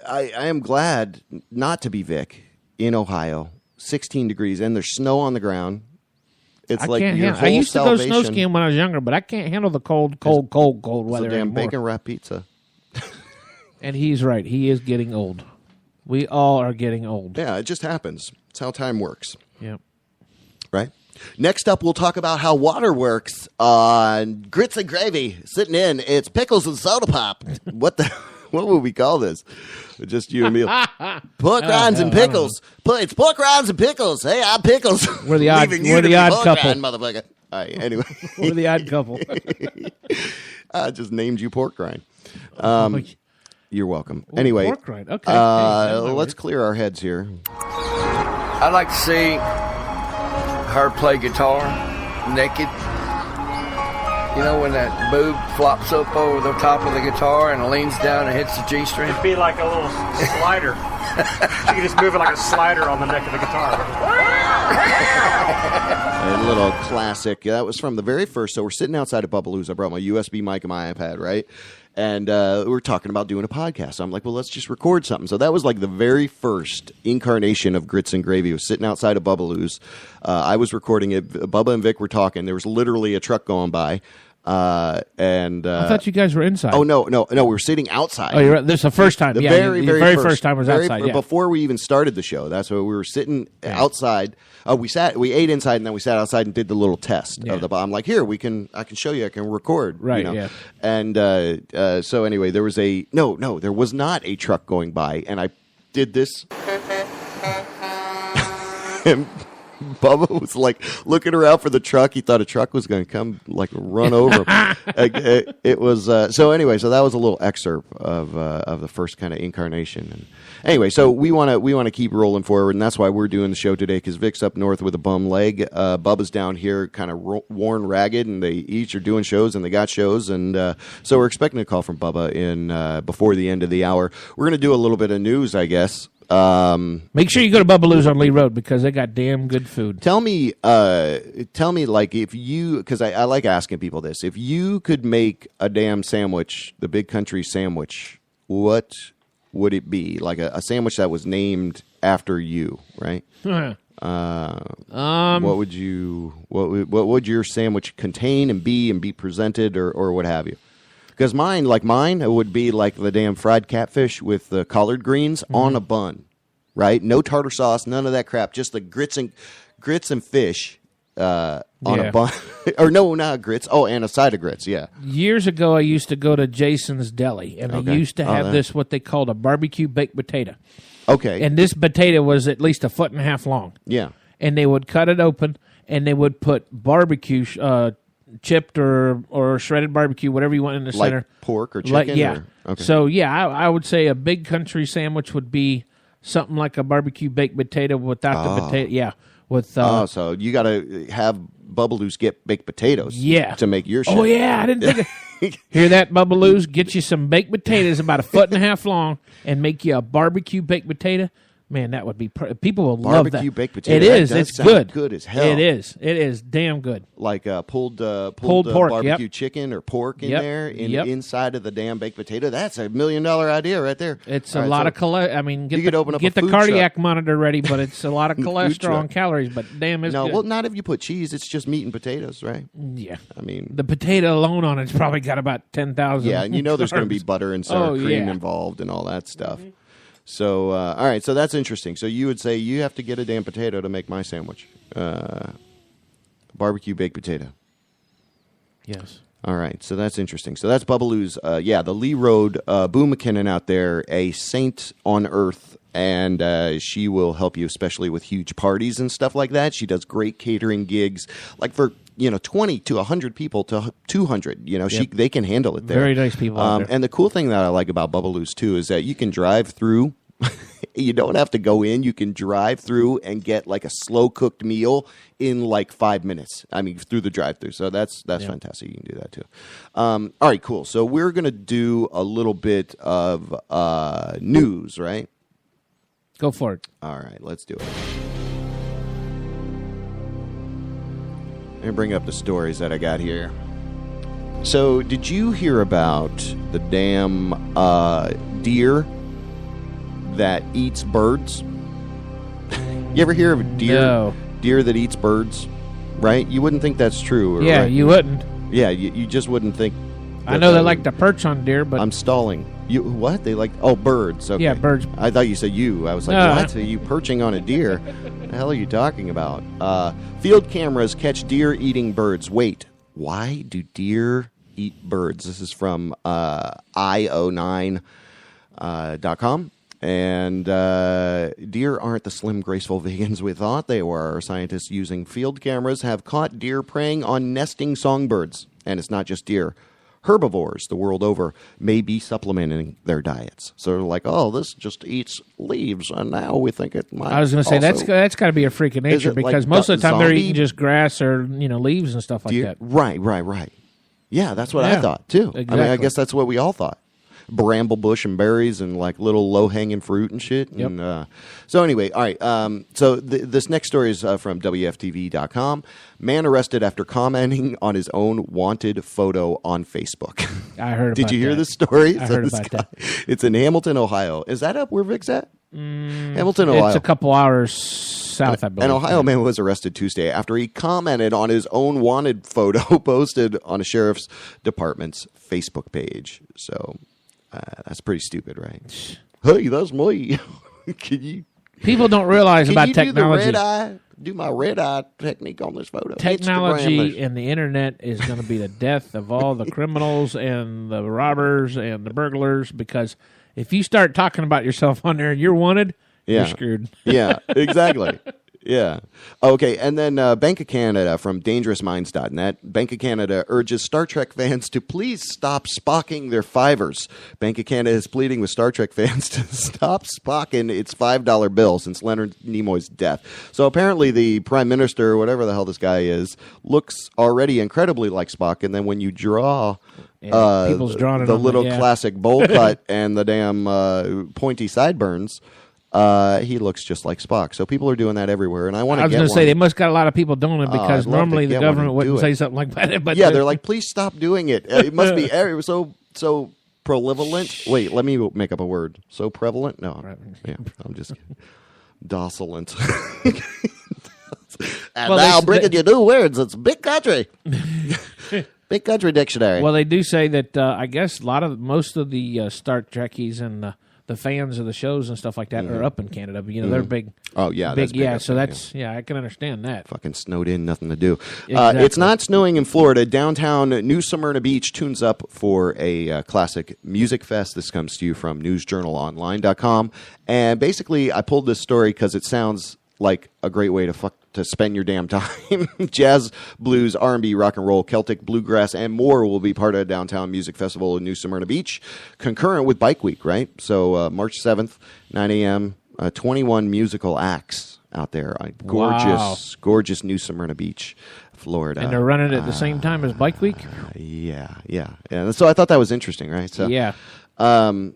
I am glad not to be Vic in Ohio. 16 degrees, and there's snow on the ground. It's like your whole I used salvation. to go snow skiing when I was younger, but I can't handle the cold weather It's a damn anymore. bacon wrap pizza. And he's right. He is getting old. We all are getting old. Yeah, it just happens. It's how time works. Yep. Right? Next up, we'll talk about how water works on Grits and Gravy. Sitting in, it's pickles and soda pop. What would we call this? Just you and me. Pork rinds and pickles. It's pork rinds and pickles. Hey, I'm Pickles. We're the odd couple. Rind, motherfucker. All right, anyway. We're the odd couple. I just named you pork rind. You're welcome. Anyway, pork rind. Okay. Let's clear our heads here. I'd like to see her play guitar naked. You know, when that boob flops up over the top of the guitar and leans down and hits the G string? It'd be like a little slider. She could just move it like a slider on the neck of the guitar. A little classic. That was from the very first. So we're sitting outside of Bubbaloo's. I brought my USB mic and my iPad, right? And we were talking about doing a podcast. So I'm like, well, let's just record something. So that was like the very first incarnation of Grits and Gravy. I was sitting outside of Bubbaloo's. I was recording it. Bubba and Vic were talking. There was literally a truck going by. And I thought you guys were inside. Oh, no. We were sitting outside. Oh, you're right. This is the first time. The yeah, very first time was outside. Yeah. Before we even started the show. That's why we were sitting outside. We ate inside, and then we sat outside and did the little test of the. I'm like, here, I can show you. I can record. Right. You know? Yeah. And so anyway, there was there was not a truck going by, and I did this. Bubba was like looking around for the truck. He thought a truck was going to come like run over him. It was so anyway. So that was a little excerpt of the first kind of incarnation. And anyway, so we want to keep rolling forward, and that's why we're doing the show today, because Vic's up north with a bum leg. Bubba's down here kind of worn ragged, and they each are doing shows, and they got shows, and so we're expecting a call from Bubba in before the end of the hour. We're going to do a little bit of news, I guess. Make sure you go to Bubbaloo's on Lee Road, because they got damn good food. Tell me, like, if you, because I like asking people this, if you could make a damn sandwich, the Big Country sandwich, what would it be? Like a sandwich that was named after you, right? What would would your sandwich contain and be presented, or what have you? Because mine would be like the damn fried catfish with the collard greens on a bun, right? No tartar sauce, none of that crap. Just the grits and fish on a bun. Or no, not grits. Oh, and a side of grits, yeah. Years ago, I used to go to Jason's Deli, and they used to have this, what they called a barbecue baked potato. Okay. And this potato was at least 1.5 feet long. Yeah. And they would cut it open, and they would put barbecue chipped or shredded barbecue, whatever you want in the like center. Pork or chicken? Yeah. Okay. So, yeah, I would say a Big Country sandwich would be something like a barbecue baked potato without the potato. Yeah. So you got to have Bubbaloo's get baked potatoes to make your shit. Oh, yeah. I didn't think Hear that, Bubbaloo's? Get you some baked potatoes about 1.5 feet long and make you a barbecue baked potato. Man, that would be people will love that. Barbecue baked potato. It is. It's good. Good as hell. It is. It is damn good. Like pulled pork, barbecue chicken or pork in there inside of the damn baked potato. That's $1 million idea right there. It's a lot of cholesterol. I mean, get the food cardiac truck. monitor ready, but it's a lot of cholesterol and calories. But damn, it's good. Well, not if you put cheese. It's just meat and potatoes, right? Yeah. I mean, the potato alone on it's probably got about 10,000. Yeah, and there's going to be butter and sour cream involved and all that stuff. Mm-hmm. So, all right, so that's interesting. So you would say you have to get a damn potato to make my sandwich. Barbecue baked potato. Yes. All right, so that's interesting. So that's Bubbaloo's, the Lee Road, Boo McKinnon out there, a saint on earth, and she will help you, especially with huge parties and stuff like that. She does great catering gigs, like for 20 to 100 people to 200. They can handle it there. Very nice people out there. And the cool thing that I like about Bubbaloo's too is that you can drive through. You don't have to go in. You can drive through and get like a slow cooked meal in like 5 minutes. I mean, through the drive through. So that's fantastic. You can do that too. All right, cool. So we're gonna do a little bit of news, right? Go for it. All right, let's do it. Let me bring up the stories that I got here. So, did you hear about the damn deer that eats birds? You ever hear of a deer that eats birds? Right? You wouldn't think that's true. Right? You wouldn't. Yeah, you just wouldn't think. I know they like to perch on deer, but I'm stalling. You what? They like birds. Okay. Yeah, birds. I thought you said you. I was like, what? Are you perching on a deer? What the hell are you talking about? Field cameras catch deer eating birds. Wait, why do deer eat birds? This is from io9.com. And deer aren't the slim, graceful vegans we thought they were. Scientists using field cameras have caught deer preying on nesting songbirds. And it's not just deer. Herbivores the world over may be supplementing their diets. So they're like, oh, this just eats leaves, and now we think it might. I was going to say that's got to be a freak of nature because most of the time they're eating just grass or leaves and stuff like that. Right. Yeah, that's what I thought too. Exactly. I mean, I guess that's what we all thought. Bramble bush and berries and like little low-hanging fruit and shit. Yep. And, so anyway, all right. So this next story is from WFTV.com. Man arrested after commenting on his own wanted photo on Facebook. I heard about that. Did you hear this story? I heard about that. It's in Hamilton, Ohio. Is that up where Vic's at? Hamilton, Ohio. It's a couple hours south, I believe. An Ohio man was arrested Tuesday after he commented on his own wanted photo posted on a sheriff's department's Facebook page. So... that's pretty stupid, right? Hey, that's me. Can you? People don't realize about technology. Do my red eye technique on this photo. Technology and the internet is going to be the death of all the criminals and the robbers and the burglars, because if you start talking about yourself on there and you're wanted, you're screwed. Yeah, exactly. Yeah. Okay, and then Bank of Canada from dangerousminds.net. Bank of Canada urges Star Trek fans to please stop spocking their fivers. Bank of Canada is pleading with Star Trek fans to stop spocking its $5 bill since Leonard Nimoy's death. So apparently the Prime Minister, or whatever the hell this guy is, looks already incredibly like Spock, and then when you draw... people's drawing the little classic bowl cut and the damn pointy sideburns... he looks just like Spock. So people are doing that everywhere, and I want to. I was going to say they must got a lot of people doing it because normally the government wouldn't say something like that. But yeah, they're like, please stop doing it. It must be so prevalent. Wait, let me make up a word. So prevalent? No, yeah, I'm just docilent. And well, now bringing you new words. It's big country. Big country dictionary. Well, they do say that I guess most of the Star Trekkies and the fans of the shows and stuff like that are up in Canada. But, they're big. Oh, yeah. Big, yeah, so that's, I can understand that. Fucking snowed in, nothing to do. Exactly. It's not snowing in Florida. Downtown New Smyrna Beach tunes up for a classic music fest. This comes to you from newsjournalonline.com. And basically, I pulled this story because it sounds like a great way to spend your damn time. Jazz, blues, R&B, rock and roll, Celtic, bluegrass, and more will be part of a downtown music festival in New Smyrna Beach, concurrent with Bike Week, right? So March 7th, 9 a.m., 21 musical acts out there. Gorgeous New Smyrna Beach, Florida. And they're running it at the same time as Bike Week? Yeah. So I thought that was interesting, right? So, yeah. So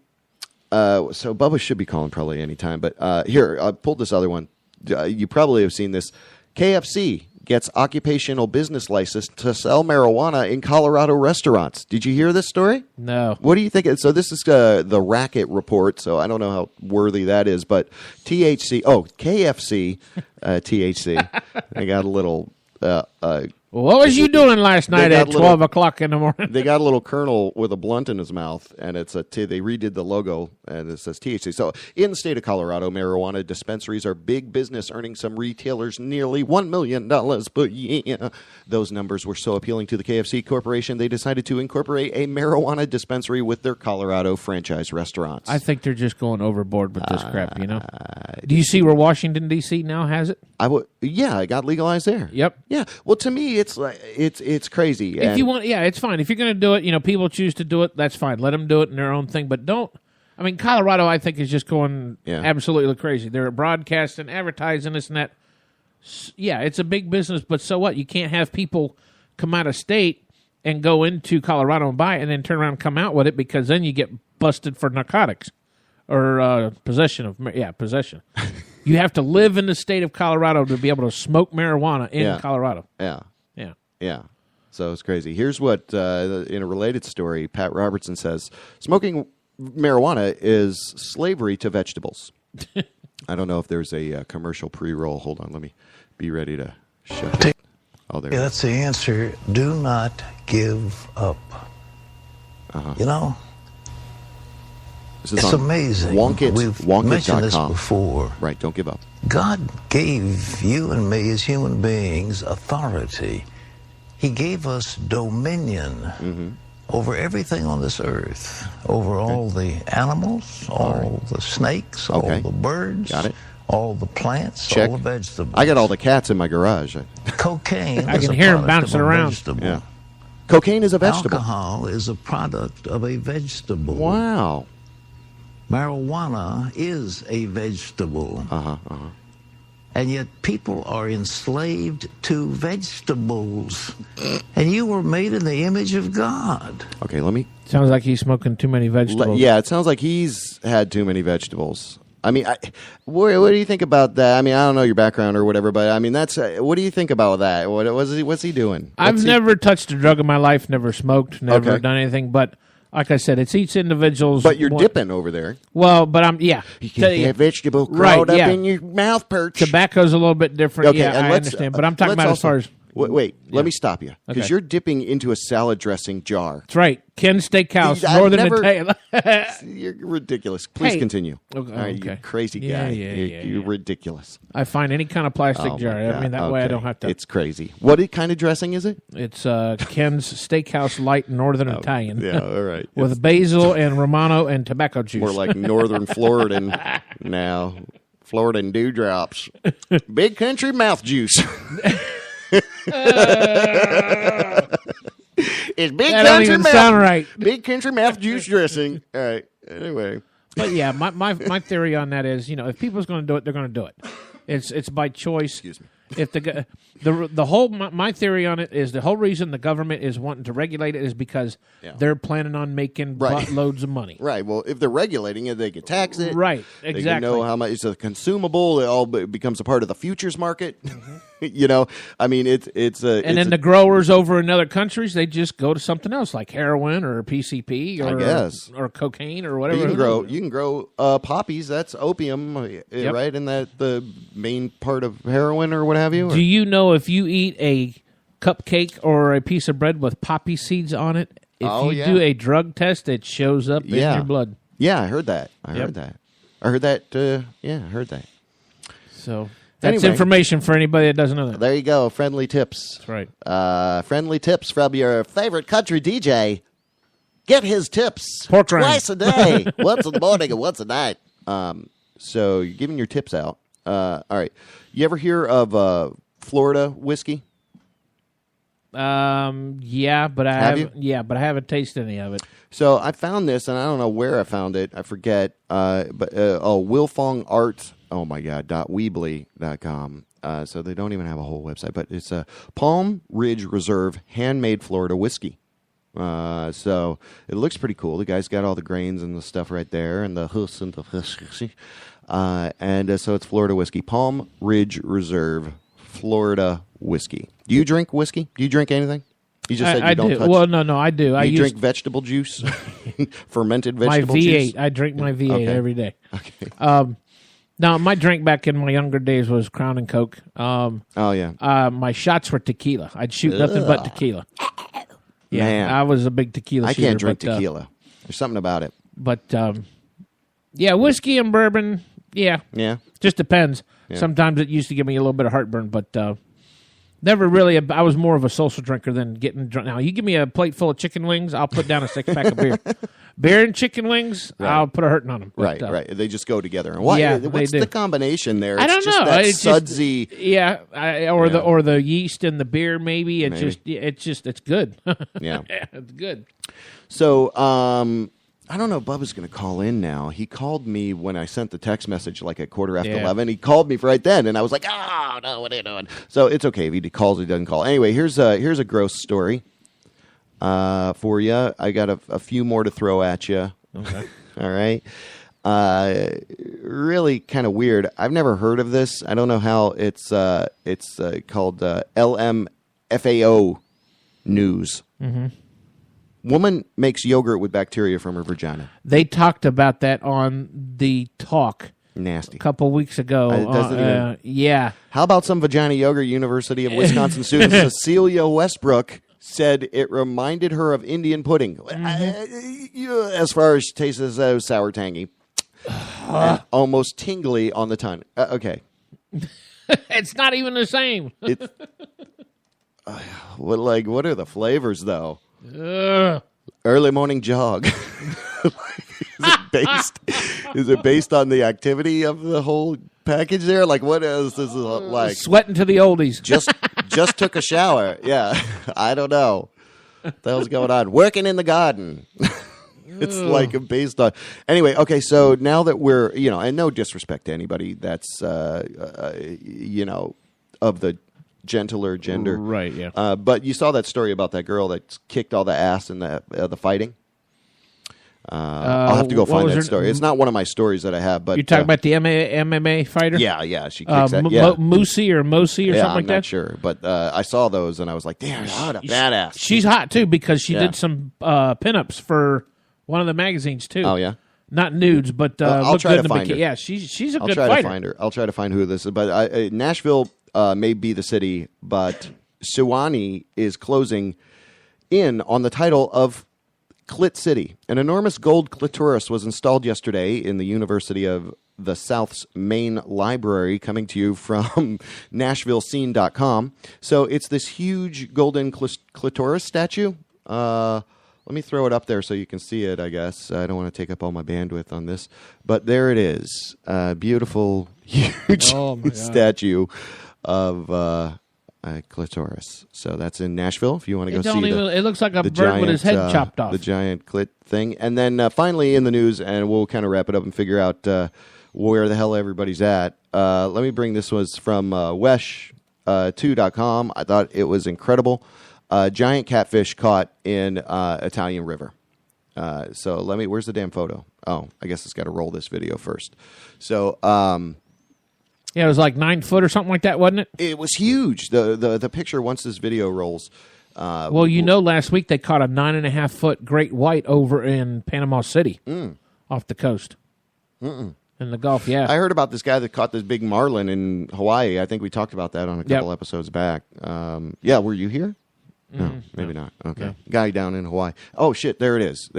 Bubba should be calling probably any time. But here, I pulled this other one. You probably have seen this. KFC gets occupational business license to sell marijuana in Colorado restaurants. Did you hear this story? No. What do you think? So this is the Racket report, so I don't know how worthy that is, but KFC, THC, they got a little... what was you doing last night at 12 o'clock in the morning? They got a little colonel with a blunt in his mouth, and they redid the logo, and it says THC. So in the state of Colorado, marijuana dispensaries are big business, earning some retailers nearly $1 million per year. Those numbers were so appealing to the KFC Corporation, they decided to incorporate a marijuana dispensary with their Colorado franchise restaurants. I think they're just going overboard with this crap, Do you see where Washington, D.C. now has it? Yeah, it got legalized there. Yep. Yeah. Well, to me, it's like it's crazy. If you want, it's fine. If you're going to do it, people choose to do it. That's fine. Let them do it in their own thing. But don't. I mean, Colorado, I think, is just going absolutely crazy. They're broadcasting, advertising this and that. Yeah, it's a big business, but so what? You can't have people come out of state and go into Colorado and buy it, and then turn around and come out with it, because then you get busted for narcotics or possession. You have to live in the state of Colorado to be able to smoke marijuana in Colorado. Yeah. So it's crazy. Here's what, in a related story, Pat Robertson says, smoking marijuana is slavery to vegetables. I don't know if there's a commercial pre-roll. Hold on. Let me be ready to shut it. Oh, there. Yeah, that's the answer. Do not give up. It's amazing. We've mentioned this before. Right, don't give up. God gave you and me as human beings authority. He gave us dominion over everything on this earth, over all the animals, all the snakes, all the birds, all the plants, all the vegetables. I got all the cats in my garage. Cocaine I can hear them bouncing around. Yeah. Cocaine is a vegetable. Alcohol is a product of a vegetable. Wow. Marijuana is a vegetable. And yet people are enslaved to vegetables. And you were made in the image of God. Okay, let me... Sounds like he's smoking too many vegetables. Yeah, it sounds like he's had too many vegetables. I mean, what do you think about that? I mean, I don't know your background or whatever, but I mean, that's what do you think about that? What's he doing? I've never touched a drug in my life, never smoked, never done anything, but... Like I said, it's each individual's... But you're dipping over there. Well, but You can have vegetable crawled up in your mouth perch. Tobacco's a little bit different. Okay, I understand. But I'm talking about as far as... Wait, let me stop you. Because you're dipping into a salad dressing jar. That's right. Ken's Steakhouse, Northern Italian. You're ridiculous. Please continue. Okay, All right, you crazy guy. You're ridiculous. I find any kind of plastic jar. I mean, that way I don't have to... It's crazy. What kind of dressing is it? It's Ken's Steakhouse Light Northern Italian. Yeah, all right. With basil and Romano and tobacco juice. More like Northern Floridan now. Florida and dewdrops. Big country mouth juice. It's big that country don't even mouth. sound right. Big country mouth juice dressing. All right. Anyway. But yeah, my theory on that is, if people's going to do it, they're going to do it. It's by choice. Excuse me. If the whole my theory on it is the whole reason the government is wanting to regulate it is because they're planning on making loads of money. Right. Well, if they're regulating it, they can tax it. Right. They Exactly. can know how much it's a consumable. It all becomes a part of the futures market. I mean, then the growers over in other countries, they just go to something else like heroin or PCP or I guess. or cocaine or whatever. You can grow poppies. That's opium, right? And that the main part of heroin or what have you. Do you know if you eat a cupcake or a piece of bread with poppy seeds on it, if you do a drug test, it shows up in your blood? Yeah, I heard that. I heard that. I heard that. So that's information for anybody that doesn't know that. There you go. Friendly tips. That's right. Friendly tips from your favorite country DJ. Get his tips Pork rind. twice a day. Once in the morning and once at night. So you're giving your tips out. All right. You ever hear of Florida whiskey? Yeah, but I haven't tasted any of it. So I found this, and I don't know where I found it. I forget. But Wilfong Art. Oh my God. .weebly.com. So they don't even have a whole website, but it's a Palm Ridge Reserve handmade Florida whiskey. So it looks pretty cool. The guy's got all the grains and the stuff right there, and the hus and the hush. So it's Florida whiskey. Palm Ridge Reserve, Florida whiskey. Do you drink whiskey? Do you drink anything? You just said you don't touch. Well, no, I do. You drink vegetable juice, fermented vegetable my V8. juice. I drink my V8 every day. Okay. Now, my drink back in my younger days was Crown and Coke. My shots were tequila. I'd shoot nothing but tequila. Yeah, Man. I was a big tequila shooter. I can't drink tequila. There's something about it. But, whiskey and bourbon, yeah. Just depends. Yeah. Sometimes it used to give me a little bit of heartburn, but never really. I was more of a social drinker than getting drunk. Now, you give me a plate full of chicken wings, I'll put down a 6-pack of beer. Beer and chicken wings, I'll put a hurting on them. But, right. They just go together. And what's the combination there? I don't know. That it's sudsy. Or the yeast in the beer. Maybe it's good. Yeah, it's good. So I don't know. Bubba's going to call in now. He called me when I sent the text message like at 11:15. He called me right then, and I was like, "Oh no, what are you doing?" So it's okay if he calls or he doesn't call. Anyway, here's a gross story. For you. I got a few more to throw at you. Okay. All right. Really kind of weird. I've never heard of this. I don't know how it's called LMFAO news. Mm-hmm. Woman makes yogurt with bacteria from her vagina. They talked about that on the talk. Nasty. A couple weeks ago. Yeah. How about some vagina yogurt? University of Wisconsin student Cecilia Westbrook said it reminded her of Indian pudding. Mm-hmm. As far as taste, as sour, tangy, and almost tingly on the tongue. Okay. It's not even the same. What are the flavors, though? Early morning jog. Is it based on the activity of the whole package there? Like, what is this like? Sweating to the oldies. Just took a shower. Yeah, I don't know. What the hell's going on? Working in the garden. It's like based on. Anyway, okay. So now that we're, and no disrespect to anybody that's, of the gentler gender, right? Yeah. But you saw that story about that girl that kicked all the ass in the fighting. I'll have to go find that story. It's not one of my stories that I have, but you're talking about the MMA fighter. Yeah, she kicks that. Yeah, Moosey or something like that. I'm not sure, but I saw those and I was like, damn, what a badass. She's hot too because she did some pinups for one of the magazines too. Oh yeah, not nudes, but I'll try to find her. Yeah, she's a good fighter. I'll try to find her. I'll try to find who this is, but Nashville may be the city, but Sewanee is closing in on the title of Clit City. An enormous gold clitoris was installed yesterday in the University of the South's main library, coming to you from NashvilleScene.com. So it's this huge golden clitoris statue, Let me throw it up there so you can see it, I guess. I don't want to take up all my bandwidth on this. But there it is. Beautiful, huge statue of clitoris. So that's in Nashville if you want to go see it looks like a bird with his head chopped off. The giant clit thing. And then finally in the news, and we'll kind of wrap it up and figure out where the hell everybody's at. Let me bring this was from Wesh2.com. I thought it was incredible. Giant catfish caught in Italian River. So where's the damn photo? Oh, I guess it's got to roll this video first. So, it was like 9 foot or something like that, wasn't it? It was huge. The picture, once this video rolls. Last week they caught a 9.5 foot great white over in Panama City off the coast. In the Gulf, yeah. I heard about this guy that caught this big marlin in Hawaii. I think we talked about that on a couple episodes back. Were you here? No, maybe not. Okay. No. Guy down in Hawaii. Oh, shit, there it is.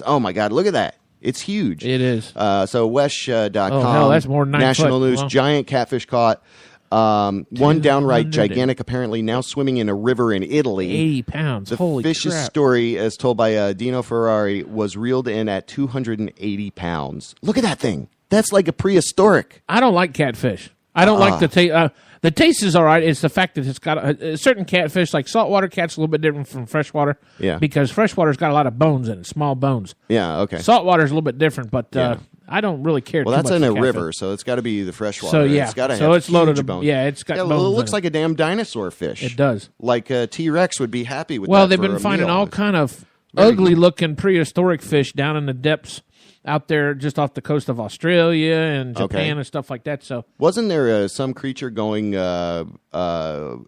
Oh, my God, look at that. It's huge. It is. So Wesh.com. Oh, hell, that's more than 9 National foot. News, Wow. Giant catfish caught. One downright gigantic, apparently now swimming in a river in Italy. 80 pounds. The Holy fish's crap. story, as told by Dino Ferrari, was reeled in at 280 pounds. Look at that thing. That's like a prehistoric. I don't like catfish. I don't like the taste. The taste is all right. It's the fact that it's got a certain catfish, like saltwater cat's a little bit different from freshwater. Yeah. Because freshwater's got a lot of bones in it, small bones. Yeah, okay. Saltwater's a little bit different, but I don't really care too much. Well, that's in a for river, catfish. so it's got to be the freshwater. So, yeah. It's got to So have it's loaded huge with- bones. yeah, it's got It bones looks in like a damn dinosaur fish. It does. Like a T-Rex would be happy with that. Well, they've for been a finding meal. all kind of ugly-looking prehistoric fish down in the depths out there just off the coast of Australia and Japan and stuff like that. So wasn't there some creature going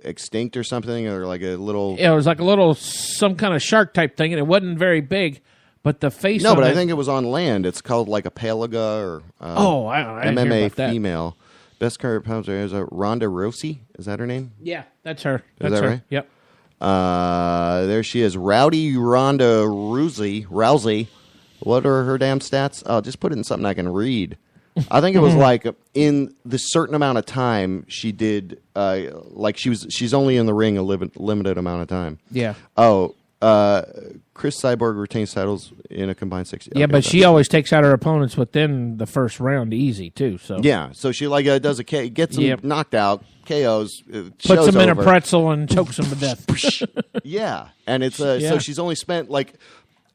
extinct or something, or like a little? Yeah, it was like some kind of shark type thing, and it wasn't very big. But the face. No, on but it, I think it was on land. It's called like a pelaga or I didn't hear MMA about that. female. Best current pounds is Rhonda Rossi. Is that her name? Yeah, that's her. Is That's that her. right? Yep. There she is, Rowdy Rhonda Rousey. What are her damn stats? Oh, just put it in something I can read. I think it was like in the certain amount of time she did, like she's only in the ring a limited amount of time. Yeah. Oh, Chris Cyborg retains titles in a combined 60. Yeah, Okay, but she always takes out her opponents within the first round easy too. So yeah, so she like does gets them knocked out, KOs, puts them in over. a pretzel and chokes them to death. Yeah, and it's so she's only spent like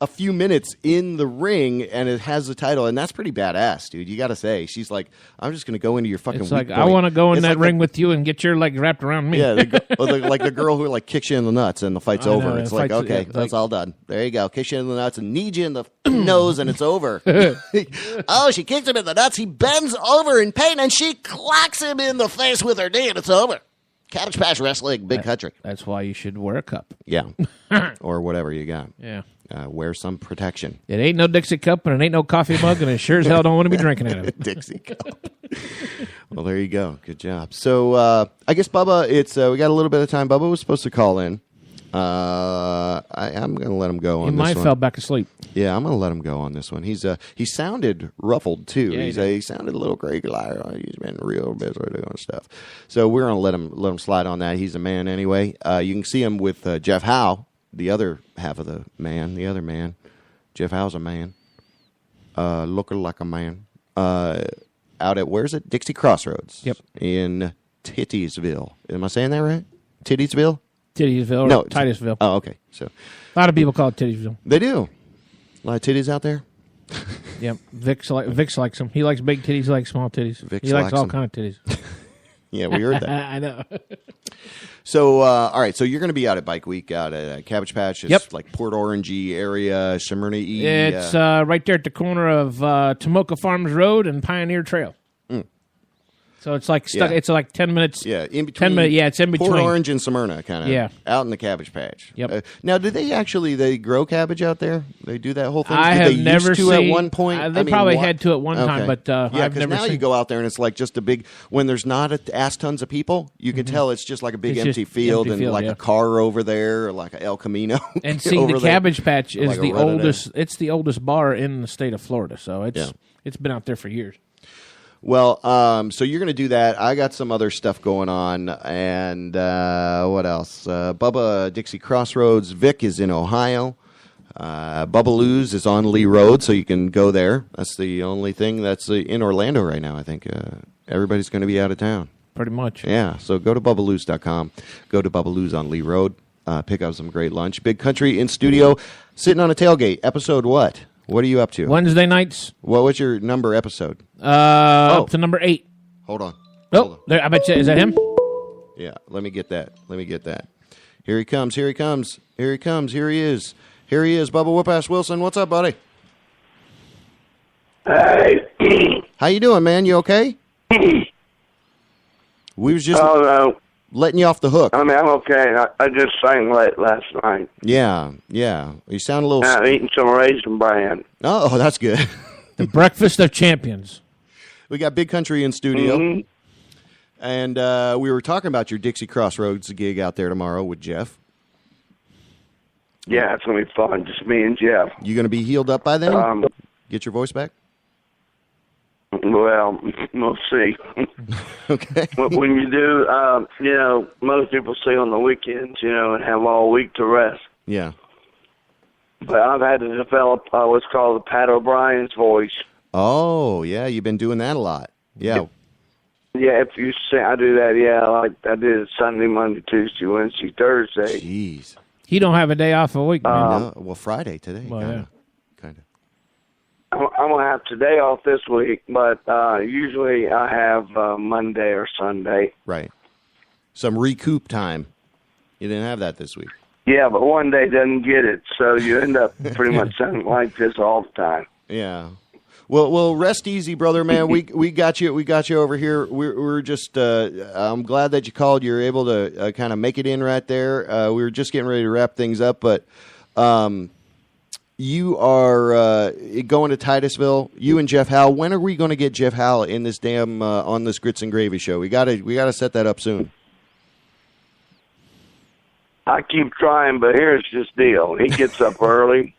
a few minutes in the ring, and it has the title, and that's pretty badass, dude. You got to say, she's like, I'm just going to go into your fucking. It's weak like I point. want to go in It's that like ring with you and get your leg wrapped around me. Yeah, like the girl who like kicks you in the nuts, and the fight's I know, over. the It's like fight's- okay, yeah, that's all done. There you go. Kicks you in the nuts and knees you in the nose, and it's over. Oh, she kicks him in the nuts. He bends over in pain, and she clocks him in the face with her knee, and it's over. Cabbage Patch Wrestling, big country. That's why you should wear a cup. Yeah, or whatever you got. Yeah. Wear some protection. It ain't no Dixie cup and it ain't no coffee mug, and it sure as hell don't want to be drinking out of it. Dixie cup. Well, there you go. Good job. So I guess Bubba, it's we got a little bit of time. Bubba was supposed to call in. I'm going to let him go on He this might one. fell back asleep. Yeah, I'm going to let him go on this one. He sounded ruffled too. Yeah, He sounded a little crazy. Like he's been real busy doing stuff. So we're going to let him slide on that. He's a man anyway. You can see him with Jeff Howe, the other half of the other man. Jeff Howe's a man, looking like a man. Out at where's it? Dixie Crossroads. Yep. In Tittiesville. Am I saying that right? Tittiesville? Tittiesville or No, Titusville. Oh, okay. So A lot of people call it Tittiesville. they do. A lot of titties out there. Yep. Vic's likes them. He likes big titties. He likes small titties. Vic's he likes likes all 'em. kind of titties. Yeah, we heard that. I know. So, all right. So you're going to be out at Bike Week out at Cabbage Patch. It's Yep. like Port Orangey area, Smyrna-y. It's right there at the corner of Tomoka Farms Road and Pioneer Trail. So it's like stuck. Yeah. It's like 10 minutes. Yeah, in between. 10 minutes. Yeah, it's in between. Port Orange and Smyrna, kind of. Yeah. Out in the Cabbage Patch. Yep. Now, do they grow cabbage out there? They do that whole thing? I Did have they never used to seen. at one point. They probably had to at one time, but I've because never now seen. you go out there and it's like just a big. When there's not ass tons of people, you can tell it's just like a big It's empty just field empty and field, like yeah. a car over there, or like a El Camino. And see, over the there. Cabbage Patch is Like a the run of oldest. It's the oldest bar in the state of Florida, so it's been out there for years. Well, so you're going to do that. I got some other stuff going on, and what else? Bubba Dixie Crossroads. Vic is in Ohio. Bubbaloo's is on Lee Road, so you can go there. That's the only thing that's in Orlando right now, I think. Everybody's going to be out of town. Pretty much. Yeah, so go to bubbaloo's.com. Go to Bubbaloo's on Lee Road. Pick up some great lunch. Big Country in studio, sitting on a tailgate. Episode what? What are you up to? Wednesday nights. What was your number episode? Up to number 8. Hold on. Oh, there, I bet you. Is that him? Yeah, let me get that. Here he comes. Here he is. Here he is, Bubba Whoop-Ass Wilson. What's up, buddy? Hey. How you doing, man? You okay? We was just letting you off the hook. I mean, I'm okay. I just sang late last night. Yeah. You sound a little... I'm eating some Raisin Bran. Oh, that's good. The breakfast of champions. We got Big Country in studio. Mm-hmm. And we were talking about your Dixie Crossroads gig out there tomorrow with Jeff. Yeah, it's going to be fun. Just me and Jeff. You going to be healed up by then? Get your voice back? Well, we'll see. Okay. When you do, most people see on the weekends, and have all week to rest. Yeah. But I've had to develop what's called the Pat O'Brien's voice. Oh, yeah, you've been doing that a lot. Yeah. Yeah, if you say I do that, like I did it Sunday, Monday, Tuesday, Wednesday, Thursday. Jeez. He don't have a day off a week, man. No, well, Friday today. Well, kind of. I'm going to have today off this week, but usually I have Monday or Sunday. Right. Some recoup time. You didn't have that this week. Yeah, but one day doesn't get it, so you end up pretty much sounding like this all the time. Yeah. Well, rest easy, brother, man. We got you. We got you over here. We're just. I'm glad that you called. You're able to kind of make it in right there. We were just getting ready to wrap things up, but you are going to Titusville. You and Jeff Howell. When are we going to get Jeff Howell in this damn on this Grits and Gravy show? We gotta set that up soon. I keep trying, but here's this deal. He gets up early.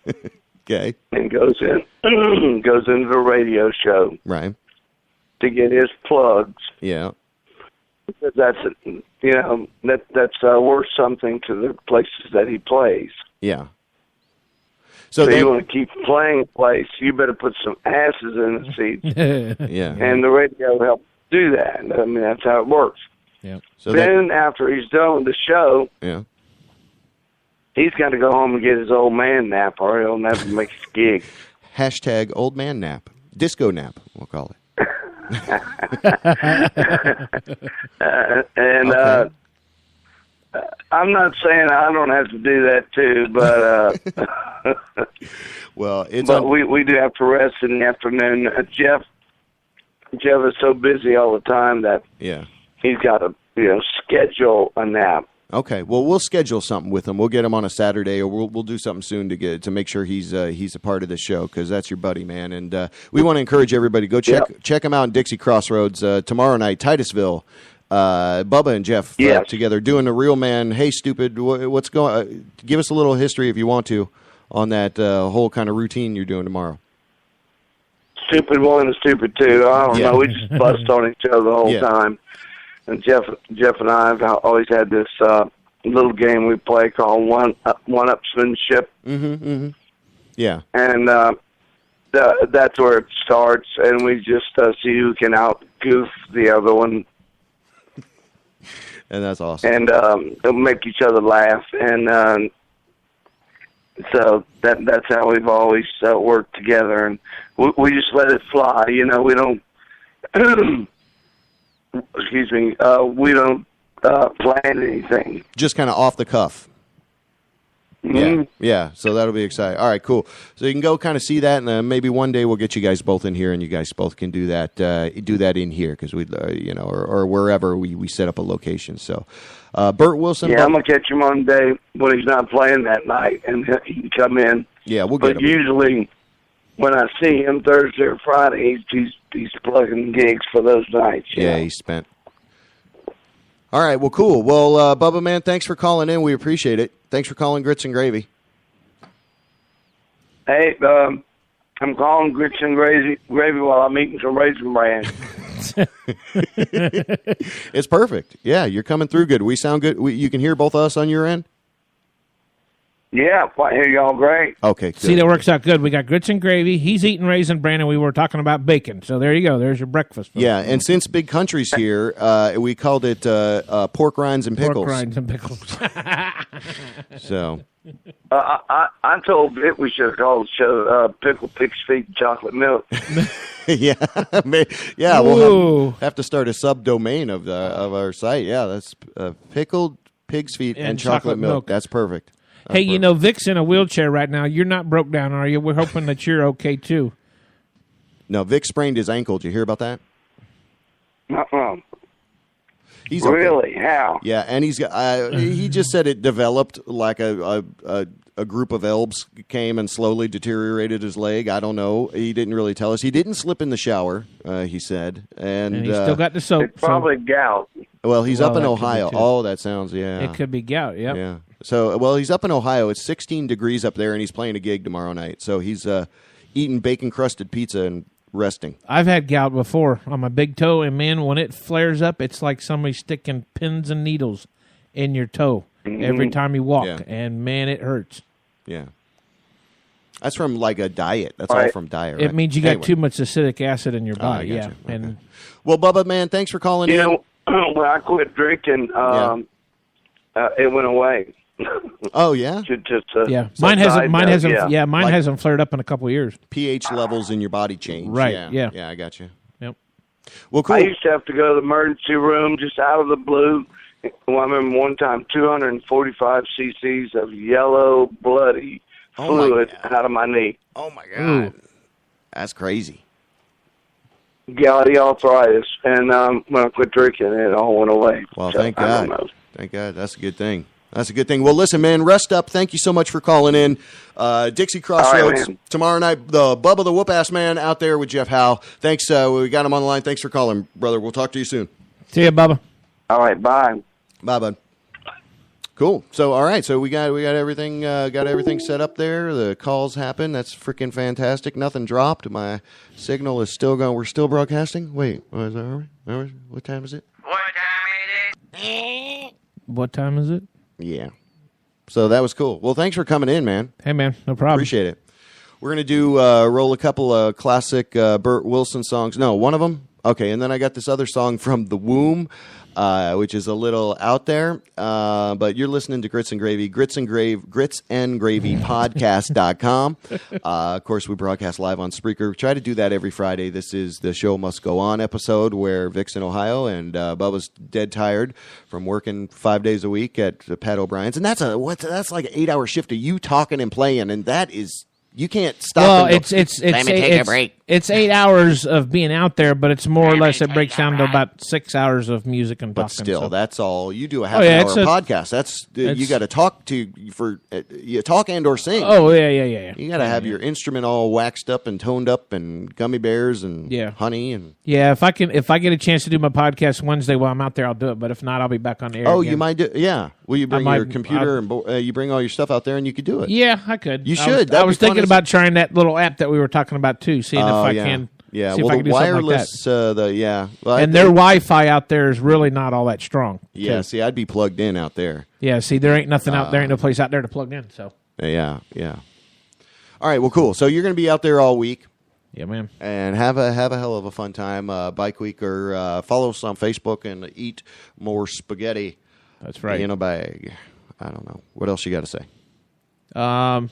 Okay. And goes into the radio show. Right. To get his plugs. Yeah. Because that's worth something to the places that he plays. Yeah. So you want to keep playing a place, you better put some asses in the seats. Yeah. And the radio helps do that. I mean, that's how it works. Yeah. So then after he's done with the show, yeah, he's got to go home and get his old man nap, or he'll never make his gig. # old man nap. Disco nap, we'll call it. I'm not saying I don't have to do that too, but well, we do have to rest in the afternoon. Jeff is so busy all the time that he's got to schedule a nap. Okay, well, we'll schedule something with him. We'll get him on a Saturday, or we'll do something soon to make sure he's a part of the show, because that's your buddy, man. And we want to encourage everybody, go check him out in Dixie Crossroads tomorrow night, Titusville. Bubba and Jeff together doing the Real Man. Hey, stupid, what's going? Give us a little history if you want to on that whole kind of routine you're doing tomorrow. Stupid one and stupid two. I don't know. We just bust on each other the whole time. And Jeff and I have always had this little game we play called one-upsmanship. Mm-hmm. Yeah. And that's where it starts, and we just see who can out-goof the other one. And that's awesome. And they'll make each other laugh. And so that's how we've always worked together. And we just let it fly. We don't... excuse me, we don't plan anything. Just kind of off the cuff. Mm-hmm. Yeah, so that'll be exciting. All right, cool. So you can go kind of see that, and maybe one day we'll get you guys both in here, and you guys both can do that in here, because we, or wherever we set up a location. So, Bert Wilson. Yeah, I'm gonna catch him on the day when he's not playing that night, and he can come in. Yeah, we'll get him. But usually, when I see him Thursday or Friday, he's plugging gigs for those nights. Yeah, he's spent. All right, well, cool. Well, Bubba, man, thanks for calling in. We appreciate it. Thanks for calling Grits and Gravy. Hey, I'm calling Grits and Gravy while I'm eating some Raisin Bran. It's perfect. Yeah, you're coming through good. We sound good. You can hear both of us on your end? Yeah, I hear y'all great. Okay, good. See, that works out good. We got grits and gravy. He's eating Raisin Bran, and we were talking about bacon. So there you go. There's your breakfast. Yeah, and since Big Country's here, we called it pork rinds and pickles. Pork rinds and pickles. So, I told Vic we should have called the show Pickle Pig's Feet and Chocolate Milk. yeah, we'll have to start a subdomain of our site. Yeah, that's pickled pig's feet and chocolate milk. That's perfect. Hey, you know, Vic's in a wheelchair right now. You're not broke down, are you? We're hoping that you're okay, too. No, Vic sprained his ankle. Did you hear about that? He's really? Okay. How? Yeah, and he's got. He just said it developed like a group of elves came and slowly deteriorated his leg. I don't know. He didn't really tell us. He didn't slip in the shower. He said, and he's still got the soap. It's probably gout. Well, he's up in Ohio. Oh, that sounds It could be gout. Yep. Yeah. So, well, he's up in Ohio. It's 16 degrees up there, and he's playing a gig tomorrow night. So he's eating bacon-crusted pizza and resting. I've had gout before on my big toe, and, man, when it flares up, it's like somebody sticking pins and needles in your toe every time you walk, and, man, it hurts. Yeah. That's from, like, a diet. That's all from diet, right? It means you got too much acidic acid in your body, I yeah. gotcha. And okay. Well, Bubba, man, thanks for calling in. You know, when I quit drinking, it went away. Oh yeah, mine hasn't flared up in a couple of years. pH levels in your body change. Right? Yeah, I got you. Yep. Well, cool. I used to have to go to the emergency room just out of the blue. Well, I remember one time 245 cc's of yellow bloody fluid out of my knee. Oh my God, that's crazy. Gouty arthritis, and when I quit drinking, it all went away. Well, thank God. Thank God. That's a good thing. That's a good thing. Well, listen, man, rest up. Thank you so much for calling in. Dixie Crossroads tomorrow night. The Bubba the Whoop-Ass Man out there with Jeff Howe. Thanks. We got him on the line. Thanks for calling, brother. We'll talk to you soon. See you, Bubba. All right, bye. Bye, bud. Cool. So, all right. So we got everything set up there. The calls happen. That's freaking fantastic. Nothing dropped. My signal is still going. We're still broadcasting. Wait, what time is it? What time is it? Yeah. So that was cool. Well, thanks for coming in, man. Hey, man. No problem. Appreciate it. We're going to do roll a couple of classic Burt Wilson songs. No, one of them. Okay, and then I got this other song from The Womb, which is a little out there. But you're listening to Grits and Gravy, gritsandgravypodcast.com. Of course, we broadcast live on Spreaker. We try to do that every Friday. This is the Show Must Go On episode where Vic's in Ohio and Bubba's dead tired from working 5 days a week at Pat O'Brien's. And that's like an 8-hour shift of you talking and playing, and that is... You can't stop. Well, it's 8 hours of being out there, but it's more or less it breaks down to about 6 hours of music and talking. But still, so. That's all. You do a half an hour podcast. You got to talk you talk and or sing. Oh yeah. You got to have your instrument all waxed up and toned up and gummy bears and honey and. Yeah, if I get a chance to do my podcast Wednesday while I'm out there, I'll do it. But if not, I'll be back on the air. Oh, again. You might do. Yeah. Will you bring your computer and you bring all your stuff out there and you could do it? Yeah, I could. You should. I was thinking about trying that little app that we were talking about too, seeing if I can. Yeah, see if I can do wireless, something like that. And their Wi-Fi out there is really not all that strong. Yeah, too. see, I'd be plugged in out there. Yeah, see, there ain't nothing out there, ain't no place out there to plug in. So. Yeah. All right, well, cool. So you're going to be out there all week. Yeah, man. And have a hell of a fun time. Bike Week, or follow us on Facebook and eat more spaghetti. That's right. In a bag. I don't know. What else you got to say? I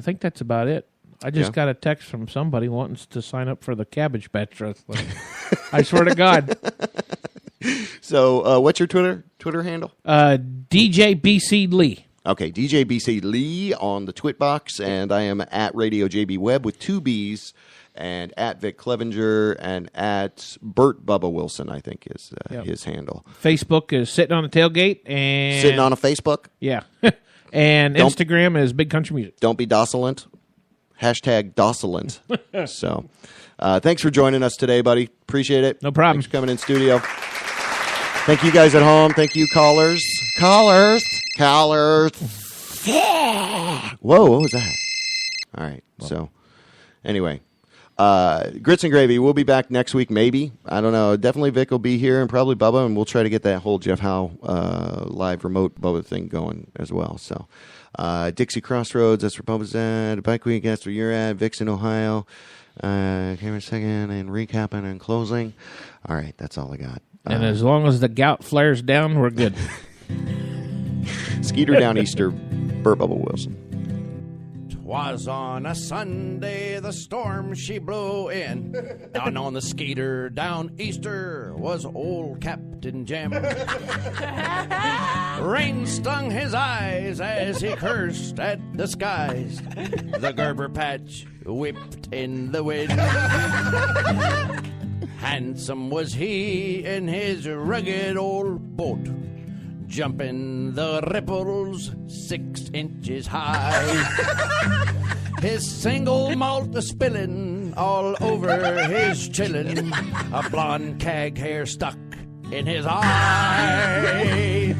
think that's about it. I just got a text from somebody wanting to sign up for the Cabbage Patch Wrestling. I swear to God. So, what's your Twitter handle? DJ BC Lee. Okay, DJ BC Lee on the Twitbox, and I am at Radio JB Webb with 2 B's, and at Vic Clevenger, and at Burt Bubba Wilson, I think is his handle. Facebook is Sittin on a Tailgate, and Sittin on a Facebook. Yeah, and Instagram is Big Country Music. Don't be docilent. #docilent. So, thanks for joining us today, buddy. Appreciate it. No problem. Thanks for coming in studio. Thank you guys at home. Thank you, callers. Whoa, what was that? All right. So, anyway, Grits and Gravy, we'll be back next week, maybe. I don't know. Definitely Vic will be here and probably Bubba, and we'll try to get that whole Jeff Howe live remote Bubba thing going as well. So, Dixie Crossroads, that's where Bubba's at. Bike Week, that's where you're at. Vic's in Ohio. Camera second and recapping and closing. All right, that's all I got. And as long as the gout flares down, we're good. Skeeter Down Easter, Burt Bubba Wilson. 'Twas on a Sunday the storm she blew in. Down on the Skeeter Down Easter was old Captain Jim. Rain stung his eyes as he cursed at the skies. The Gerber patch whipped in the wind. Handsome was he in his rugged old boat, jumping the ripples 6 inches high. His single malt spilling all over his chillin', a blonde cag hair stuck in his eye.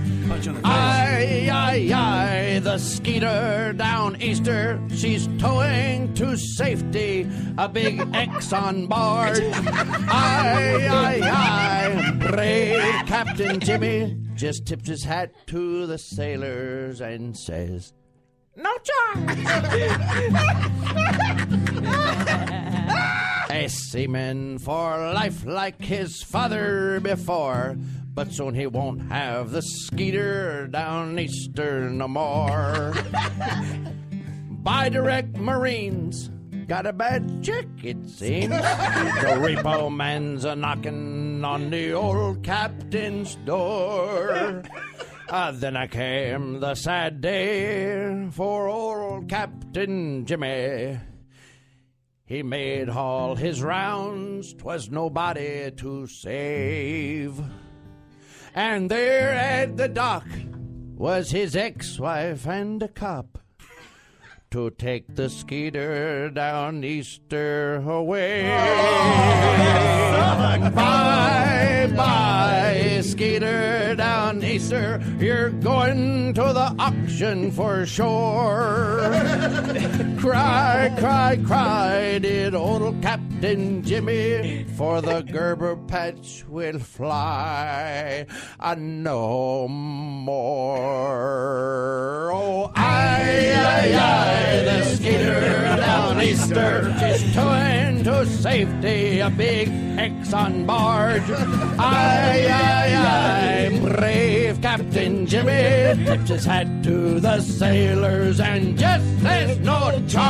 Aye, the Skeeter Down Easter, she's towing to safety a big X on board. Aye, brave Captain Jimmy just tips his hat to the sailors and says, "No charge." A seaman for life like his father before, but soon he won't have the Skeeter Down Easter no more. By direct Marines, got a bad check, it seems. The repo man's a-knocking on the old captain's door. Then I came the sad day for old Captain Jimmy. He made all his rounds, 'twas nobody to save. And there at the dock was his ex-wife and a cop to take the Skeeter Down Easter away. Bye, Skeeter Down Easter, you're going to the auction for sure. Cry, did old Captain Jimmy, for the Gerber patch will fly no more. Oh, aye, the Skeeter Down Easter, she's towing to safety a big X on barge. Aye, brave Captain Jimmy tips his hat to the sailors and just says no charge.